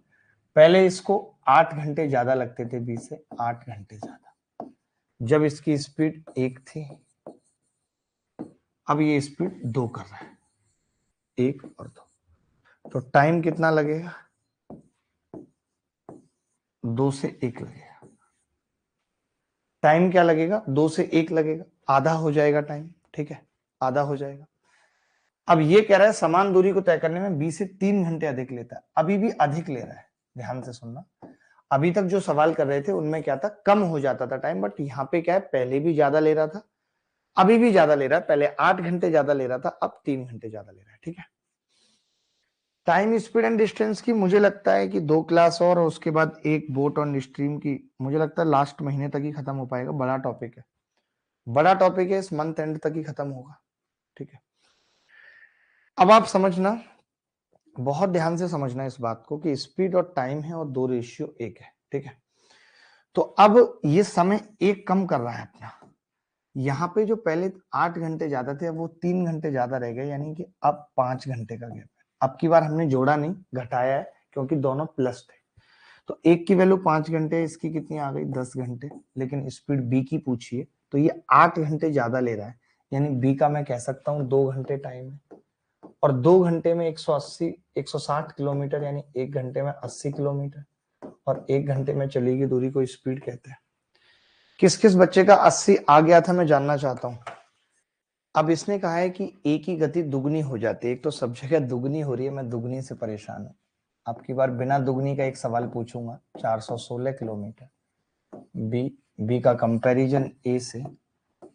पहले इसको 8 घंटे ज्यादा लगते थे बी से, 8 घंटे ज्यादा, जब इसकी स्पीड 1 थी, अब ये स्पीड 2 कर रहा है, 1 और 2, तो टाइम कितना लगेगा, 2 से 1 लगेगा। टाइम क्या लगेगा, 2 से 1 लगेगा, आधा हो जाएगा टाइम, ठीक है, आधा हो जाएगा। अब ये कह रहा है समान दूरी को तय करने में बी से 3 घंटे अधिक लेता है, अभी भी अधिक ले रहा है, ध्यान से सुनना। अभी तक जो सवाल कर रहे थे उनमें क्या था, कम हो जाता था टाइम, बट यहाँ पे क्या है, पहले भी ज्यादा ले रहा था, अभी भी ज्यादा ले रहा है, पहले 8 घंटे ज्यादा ले रहा था, अब 3 घंटे ज्यादा ले रहा है, ठीक है। टाइम, स्पीड एंड डिस्टेंस की मुझे लगता है कि 2 क्लास और उसके बाद एक बोट ऑन स्ट्रीम की, मुझे लगता है लास्ट महीने तक ही खत्म हो पाएगा, बड़ा टॉपिक है, बड़ा टॉपिक है, इस मंथ एंड तक ही खत्म होगा, ठीक है। अब आप समझना, बहुत ध्यान से समझना इस बात को कि स्पीड और टाइम है और 2 रेशियो 1 है, ठीक है। तो अब ये समय एक कम कर रहा है अपना, यहाँ पे जो पहले 8 घंटे ज्यादा थे अब वो 3 घंटे ज्यादा रह गए, यानी कि अब 5 घंटे का गैप है। अब की बार हमने जोड़ा नहीं, घटाया है, क्योंकि दोनों प्लस थे। तो एक की वैल्यू 5 घंटे, इसकी कितनी आ गई, 10 घंटे, लेकिन स्पीड बी की पूछी है तो ये 8 घंटे ज्यादा ले रहा है, यानी बी का मैं कह सकता हूँ 2 घंटे टाइम है, और 2 घंटे में 180 160 किलोमीटर, यानी 1 घंटे में 80 किलोमीटर, और 1 घंटे में चली गई दूरी को स्पीड कहते हैं। किस किस बच्चे का 80 आ गया था मैं जानना चाहता हूं। अब इसने कहा है कि ए की गति दुगनी हो जाती है, एक तो सब जगह दुगनी हो रही है, मैं दुगनी से परेशान हूं। अब की बार बिना दुगनी का एक सवाल पूछूंगा, 416 किलोमीटर, बी का कंपैरिजन ए से,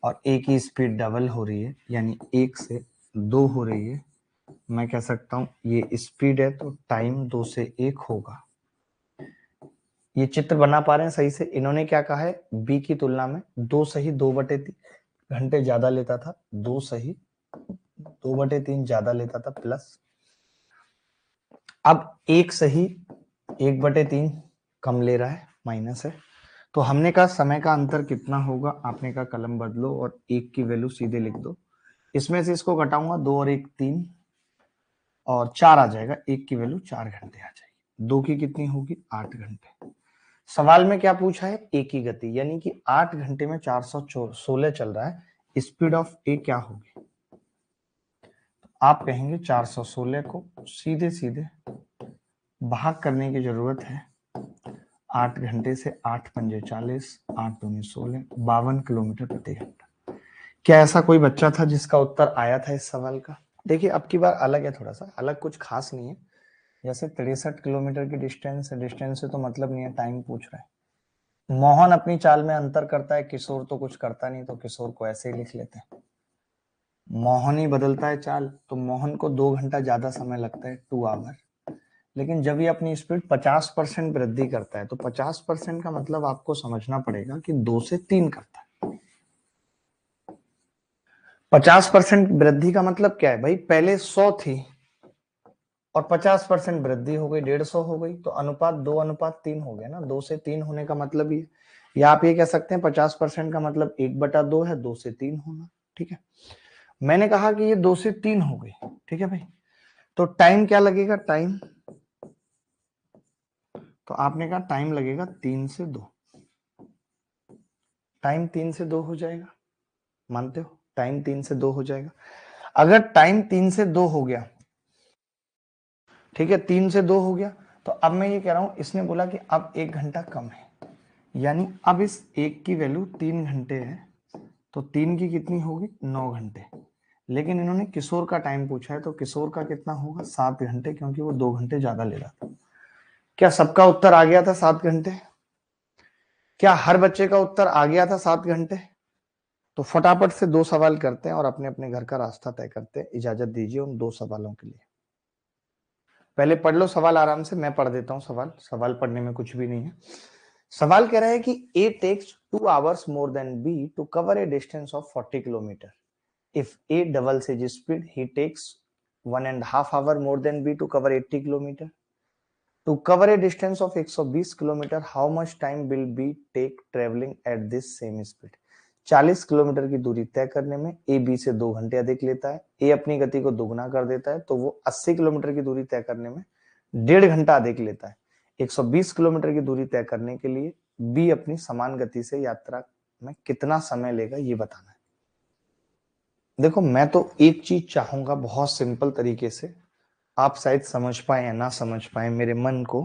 और ए की स्पीड डबल हो रही है, यानी 1 से 2 हो रही है, मैं कह सकता हूं ये स्पीड है तो टाइम 2 से 1 होगा। ये चित्र बना पा रहे हैं सही से, इन्होंने क्या कहा है, बी की तुलना में 2 सही 2/3 घंटे ज्यादा लेता था, 2 सही 2/3 ज्यादा लेता था, प्लस अब 1 सही 1/3 कम ले रहा है, माइनस है। तो हमने कहा समय का अंतर कितना होगा, आपने कहा कलम बदलो और 1 की वैल्यू सीधे लिख दो, इसमें से इसको घटाऊंगा, 2 और 1 3 और 4 आ जाएगा, 1 की वैल्यू 4 घंटे आ जाएगी, 2 की कितनी होगी, 8 घंटे। सवाल में क्या पूछा है, ए की गति, यानी कि 8 घंटे में 416 चल रहा है, स्पीड ऑफ ए क्या होगी, आप कहेंगे 416 को सीधे सीधे भाग करने की जरूरत है 8 घंटे से, 8 पंजे 40, 8 दूनी 16, 52 किलोमीटर प्रति घंटा। क्या ऐसा कोई बच्चा था जिसका उत्तर आया था इस सवाल का? देखिए अब की बार अलग है, थोड़ा सा अलग, कुछ खास नहीं है। जैसे 63 किलोमीटर की डिस्टेंस है, डिस्टेंस से तो मतलब नहीं है, टाइम पूछ रहा है। मोहन अपनी चाल में अंतर करता है, किशोर तो कुछ करता नहीं, तो किशोर को ऐसे ही लिख लेते हैं। मोहन ही बदलता है चाल, तो मोहन को 2 घंटा ज्यादा समय लगता है, 2 आवर। लेकिन जब ये अपनी स्पीड 50% वृद्धि करता है, तो 50% का मतलब आपको समझना पड़ेगा कि 2 से 3 करता है। 50% वृद्धि का मतलब क्या है भाई? पहले 100 थी और 50% वृद्धि हो गई, 150 हो गई, तो अनुपात 2:3 हो गया ना। 2 से 3 होने का मतलब ये, या आप ये कह सकते हैं 50% का मतलब 1/2 है, 2 से 3 होना। ठीक है, मैंने कहा कि ये 2 से 3 हो गई। ठीक है भाई, तो टाइम क्या लगेगा? टाइम, तो आपने कहा टाइम लगेगा 3 से 2। टाइम 3 से 2 हो जाएगा, मानते हो? टाइम 3 से 2 हो जाएगा। अगर टाइम 3 से 2 हो गया, ठीक है, 3 से 2 हो गया, तो अब मैं ये कह रहा हूं, इसने बोला कि अब 1 घंटा कम है, यानी अब इस एक की वैल्यू 3 घंटे है, तो 3 की कितनी होगी? 9 घंटे। लेकिन इन्होंने किशोर का टाइम पूछा है, तो किशोर का कितना होगा? 7 घंटे, क्योंकि वो 2 घंटे ज्यादा ले रहा था। क्या सबका उत्तर आ गया था 7 घंटे? क्या हर बच्चे का उत्तर आ गया था 7 घंटे? तो फटाफट से 2 सवाल करते हैं और अपने अपने घर का रास्ता तय करते हैं। इजाजत दीजिए उन 2 सवालों के लिए। पहले पढ़ लो सवाल आराम से, मैं पढ़ देता हूं सवाल। सवाल पढ़ने में कुछ भी नहीं है। सवाल कह रहा है कि A takes 2 hours more than B to cover a distance of 40 kilometer. If A doubles his speed, he takes 1.5 hour more than B to cover 80 kilometer. To cover a distance of 120 kilometre, how much time will B take traveling at this same speed? 40 kilometre की दूरी तय करने में ए बी से 2 घंटे अधिक लेता है। ए अपनी गति को दोगुना कर देता है, तो वो 80 किलोमीटर की दूरी तय करने में 1.5 घंटा अधिक लेता है। 120 किलोमीटर की दूरी तय करने के लिए बी अपनी समान गति से यात्रा में कितना समय लेगा, ये बताना है। देखो मैं तो एक चीज चाहूंगा बहुत सिंपल तरीके से, आप शायद समझ पाए या ना समझ पाए मेरे मन को,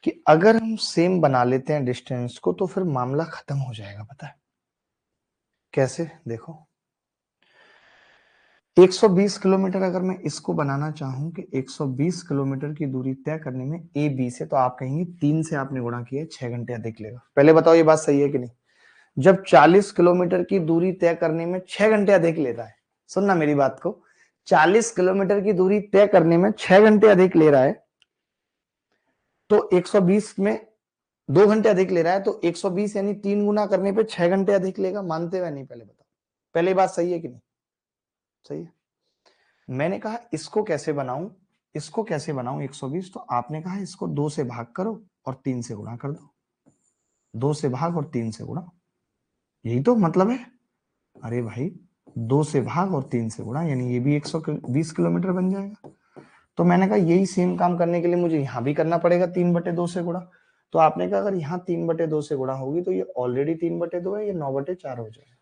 कि अगर हम सेम बना लेते हैं डिस्टेंस को, तो फिर मामला खत्म हो जाएगा। पता है कैसे? देखो 120 किलोमीटर अगर मैं इसको बनाना चाहूं कि 120 किलोमीटर की दूरी तय करने में ए बी से, तो आप कहेंगे 3 से आपने गुणा किया, 6 घंटे अधिक लेगा। पहले बताओ ये बात सही है कि नहीं? जब 40 किलोमीटर की दूरी तय करने में 6 घंटे अधिक ले रहा है, सुनना मेरी बात को, 40 किलोमीटर की दूरी तय करने में 6 घंटे अधिक ले रहा है, तो 120 में 2 घंटे अधिक ले रहा है, तो 120 यानी 3 गुना करने पे 6 घंटे अधिक लेगा। मानते हो या नहीं? पहले बताओ, पहले बात सही है कि नहीं? सही है। मैंने कहा इसको कैसे बनाऊं, इसको कैसे बनाऊं 120, तो आपने कहा इसको 2 से भाग करो और 3 से गुणा कर दो। 2 से भाग और 3 से गुणा, यही तो मतलब है। अरे भाई 2 से भाग और 3 से गुणा, यानी ये भी 120 किलोमीटर बन जाएगा। तो मैंने कहा यही सेम काम करने के लिए मुझे यहां भी करना पड़ेगा 3/2 से गुणा। तो आपने कहा अगर यहाँ 3/2 से गुणा होगी, तो ये ऑलरेडी 3/2 है, ये 9/4 हो जाएगा।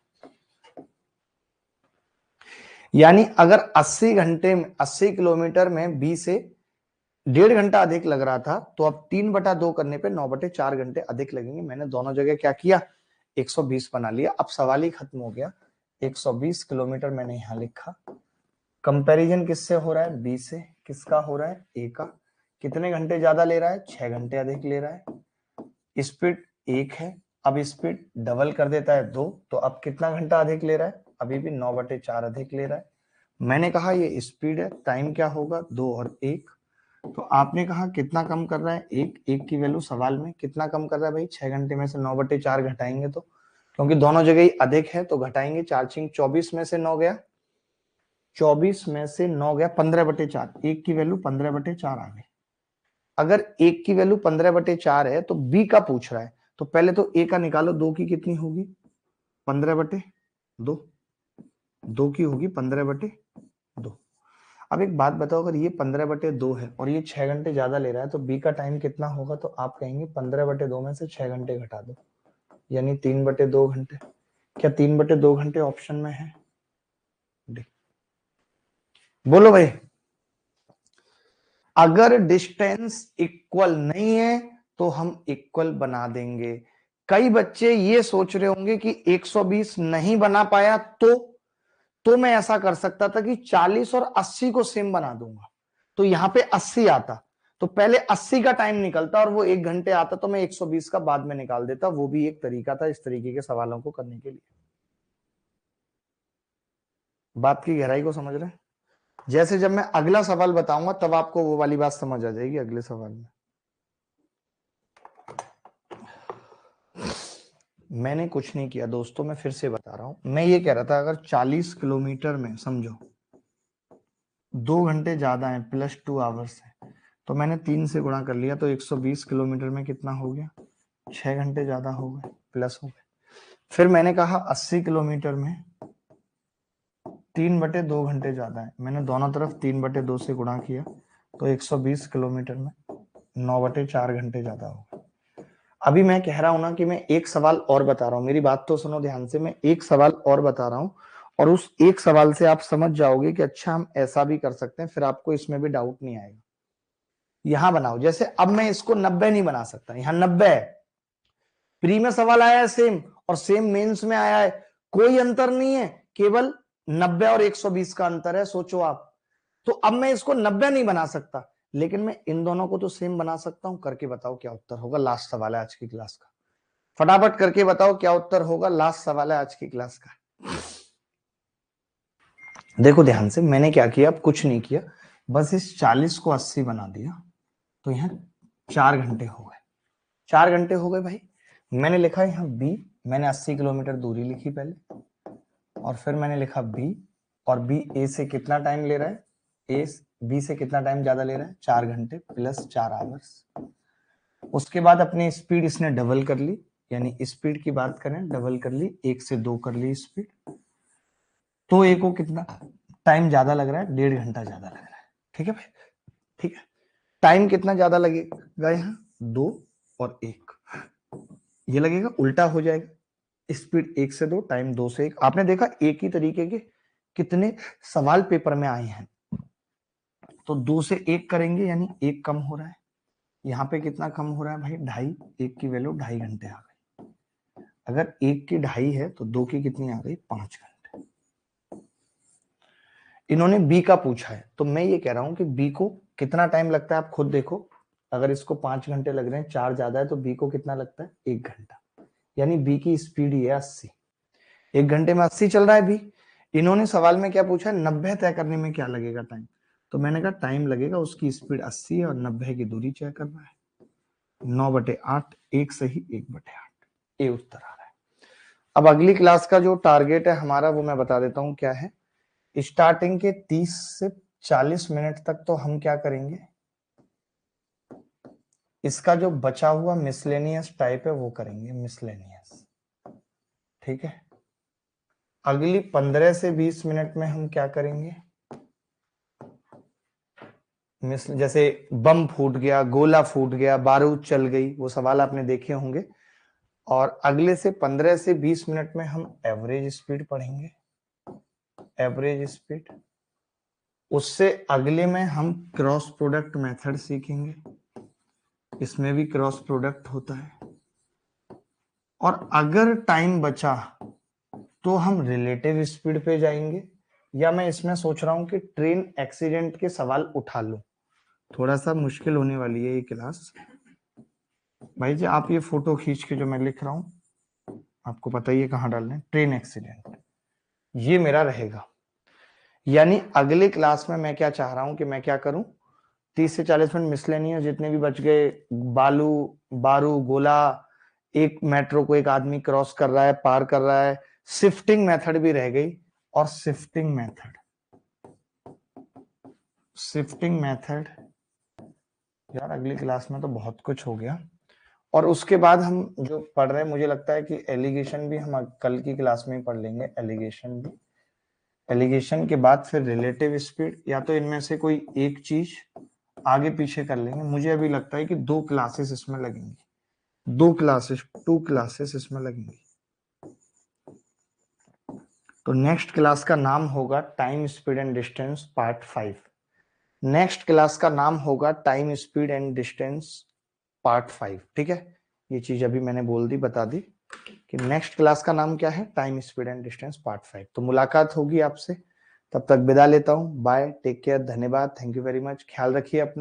यानी अगर 80 किलोमीटर में बी से 1.5 घंटा अधिक लग रहा था, तो अब 3/2 करने पे 9/4 घंटे अधिक लगेंगे। मैंने दोनों जगह क्या किया? 120 बना लिया। अब सवाल ही खत्म हो गया। 120 किलोमीटर मैंने यहां लिखा। कंपैरिजन किससे हो रहा है? बी से। किसका हो रहा है? ए का। कितने घंटे ज्यादा ले रहा है? 6 घंटे अधिक ले रहा है। स्पीड 1 है, अब स्पीड डबल कर देता है 2, तो अब कितना घंटा अधिक ले रहा है? अभी भी 9/4 अधिक ले रहा है। मैंने कहा ये स्पीड है, टाइम क्या होगा? 2 और 1। तो आपने कहा कितना कम कर रहा है? 1। 1 की वैल्यू सवाल में कितना कम कर रहा है भाई? 6 घंटे में से 9/4 घटाएंगे, तो क्योंकि दोनों जगह ही अधिक है तो घटाएंगे। 4 छिंग 24 में से 9 गया, 24 में से 9 गया 15/4। 1 की वैल्यू 15/4 आ गई। अगर 1 की वैल्यू 15/4 है, तो बी का पूछ रहा है, तो पहले तो ए का निकालो। 2 की कितनी होगी? 15/2। 2 की होगी 15/2। अब एक बात बताओ, अगर ये 15/2 है और ये 6 घंटे ज्यादा ले रहा है, तो बी का टाइम कितना होगा? तो आप कहेंगे 15/2 में से 6 घंटे घटा दो, यानी 3/2 घंटे। क्या 3/2 घंटे ऑप्शन में है? बोलो भाई। अगर डिस्टेंस इक्वल नहीं है तो हम इक्वल बना देंगे। कई बच्चे ये सोच रहे होंगे कि 120 नहीं बना पाया तो मैं ऐसा कर सकता था कि 40 और 80 को सेम बना दूंगा, तो यहां पे 80 आता, तो पहले 80 का टाइम निकलता और वो 1 घंटे आता, तो मैं 120 का बाद में निकाल देता। वो भी एक तरीका था इस तरीके के सवालों को करने के लिए। बात की गहराई को समझ रहे हैं? जैसे जब मैं अगला सवाल बताऊंगा तब आपको वो वाली बात समझ आ जाएगी अगले सवाल में। मैंने कुछ नहीं किया दोस्तों, मैं फिर से बता रहा हूं। मैं ये कह रहा था अगर 40 किलोमीटर में समझो 2 घंटे ज्यादा है प्लस 2 आवर्स है, तो मैंने 3 से गुणा कर लिया, तो 120 किलोमीटर में कितना हो गया, 6 घंटे ज्यादा हो गए, प्लस हो गए। फिर मैंने कहा 80 किलोमीटर में 3/2 घंटे ज्यादा है, मैंने दोनों तरफ 3/2 से गुणा किया, तो 120 किलोमीटर में 9/4 घंटे ज्यादा हो गए। अभी मैं कह रहा हूं ना कि मैं एक सवाल और बता रहा हूं, मेरी बात तो सुनो ध्यान से, मैं एक सवाल और बता रहा हूं और उस एक सवाल से आप समझ जाओगे कि अच्छा हम ऐसा भी कर सकते हैं, फिर आपको इसमें भी डाउट नहीं आएगा। यहां बनाओ, जैसे अब मैं इसको 90 नहीं बना सकता, यहां 90 है, प्री में सवाल आया है सेम और सेम मेंस में आया है, कोई अंतर नहीं है, केवल 90 और 120 का अंतर है, सोचो आप। तो अब मैं इसको 90 नहीं बना सकता, लेकिन मैं इन दोनों को तो सेम बना सकता हूं। करके बताओ क्या उत्तर होगा, लास्ट सवाल है आज की क्लास का, फटाफट करके बताओ क्या उत्तर होगा, लास्ट सवाल है आज की क्लास का। देखो ध्यान से, मैंने क्या किया, अब कुछ नहीं किया, बस इस 40 को 80 बना दिया, तो यहाँ 4 घंटे हो गए, 4 घंटे हो गए भाई। मैंने लिखा यहाँ बी, मैंने 80 किलोमीटर दूरी लिखी पहले, और फिर मैंने लिखा बी, और बी ए से कितना टाइम ले रहा है, ए बी से कितना टाइम ज्यादा ले रहा है, 4 घंटे प्लस 4 आवर्स। उसके बाद अपनी स्पीड इसने डबल कर ली, यानी स्पीड की बात करें डबल कर ली, 1 से 2 कर ली स्पीड, तो ए को कितना टाइम ज्यादा लग रहा है, 1.5 घंटा ज्यादा लग रहा है। ठीक है भाई, ठीक है। टाइम कितना ज्यादा लगेगा यहाँ, 2 और 1, ये लगेगा उल्टा हो जाएगा, स्पीड 1 से 2, टाइम 2 से 1। आपने देखा एक ही तरीके के कितने सवाल पेपर में आए हैं, तो 2 से 1 करेंगे यानी 1 कम हो रहा है, यहाँ पे कितना कम हो रहा है भाई, 2.5, 1 की वैल्यू 2.5 घंटे आ गई। अगर 1 की 2.5 है तो 2 की कितनी आ गई, 5 घंटे। इन्होंने बी का पूछा है, तो मैं ये कह रहा हूं कि बी को कितना टाइम लगता है, आप खुद देखो, अगर इसको 5 घंटे लग रहे हैं, 4 ज्यादा है, तो बी को कितना लगता है, 1 घंटा, यानी बी की स्पीड ही है 80, 1 घंटे में 80 चल रहा है बी। इन्होंने सवाल में क्या पूछा है, 90 तय करने में क्या लगेगा टाइम, तो मैंने कहा टाइम लगेगा, उसकी स्पीड 80 है और 90 की दूरी तय करना है, 9/8, 1 सही 1/8, ये उत्तर आ रहा है। अब अगली क्लास का जो टारगेट है हमारा वो मैं बता देता हूं क्या है। स्टार्टिंग के 30 से 40 मिनट तक तो हम क्या करेंगे, इसका जो बचा हुआ मिसलेनियस टाइप है वो करेंगे, मिसलेनियस, ठीक है। अगली 15 से 20 मिनट में हम क्या करेंगे, जैसे बम फूट गया, गोला फूट गया, बारूद चल गई, वो सवाल आपने देखे होंगे। और अगले से 15 से 20 मिनट में हम एवरेज स्पीड पढ़ेंगे, एवरेज स्पीड। उससे अगले में हम क्रॉस प्रोडक्ट मेथड सीखेंगे, इसमें भी क्रॉस प्रोडक्ट होता है। और अगर टाइम बचा तो हम रिलेटिव स्पीड पे जाएंगे, या मैं इसमें सोच रहा हूं कि ट्रेन एक्सीडेंट के सवाल उठा लूं, थोड़ा सा मुश्किल होने वाली है ये क्लास। भाई जी आप ये फोटो खींच के जो मैं लिख रहा हूं, आपको पता ही है कहां डालना है, ट्रेन एक्सीडेंट, ये मेरा रहेगा। यानी अगले क्लास में मैं क्या चाह रहा हूं कि मैं क्या करूं, 30 से 40 मिनट मिसलेनियस जितने भी बच गए, बालू, बारू, गोला, एक मेट्रो को एक आदमी क्रॉस कर रहा है, पार कर रहा है, शिफ्टिंग मेथड भी रह गई। और शिफ्टिंग मेथड, शिफ्टिंग मेथड यार अगली क्लास में तो बहुत कुछ हो गया। और उसके बाद हम जो पढ़ रहे हैं, मुझे लगता है कि एलिगेशन भी हम कल की क्लास में ही पढ़ लेंगे, एलिगेशन भी। एलिगेशन के बाद फिर रिलेटिव स्पीड, या तो इनमें से कोई एक चीज आगे पीछे कर लेंगे। मुझे अभी लगता है कि 2 क्लासेस इसमें लगेंगी, 2 क्लासेस इसमें लगेंगी। तो नेक्स्ट क्लास का नाम होगा time speed and distance part 5। Next class का नाम होगा time speed and distance part 5। ठीक है, ये चीज अभी मैंने बोल दी, बता दी कि नेक्स्ट क्लास का नाम क्या है, time speed and distance part 5। तो मुलाकात होगी आपसे, तब तक विदा लेता हूं, बाय, टेक केयर, धन्यवाद, थैंक यू वेरी मच, ख्याल रखिए अपना।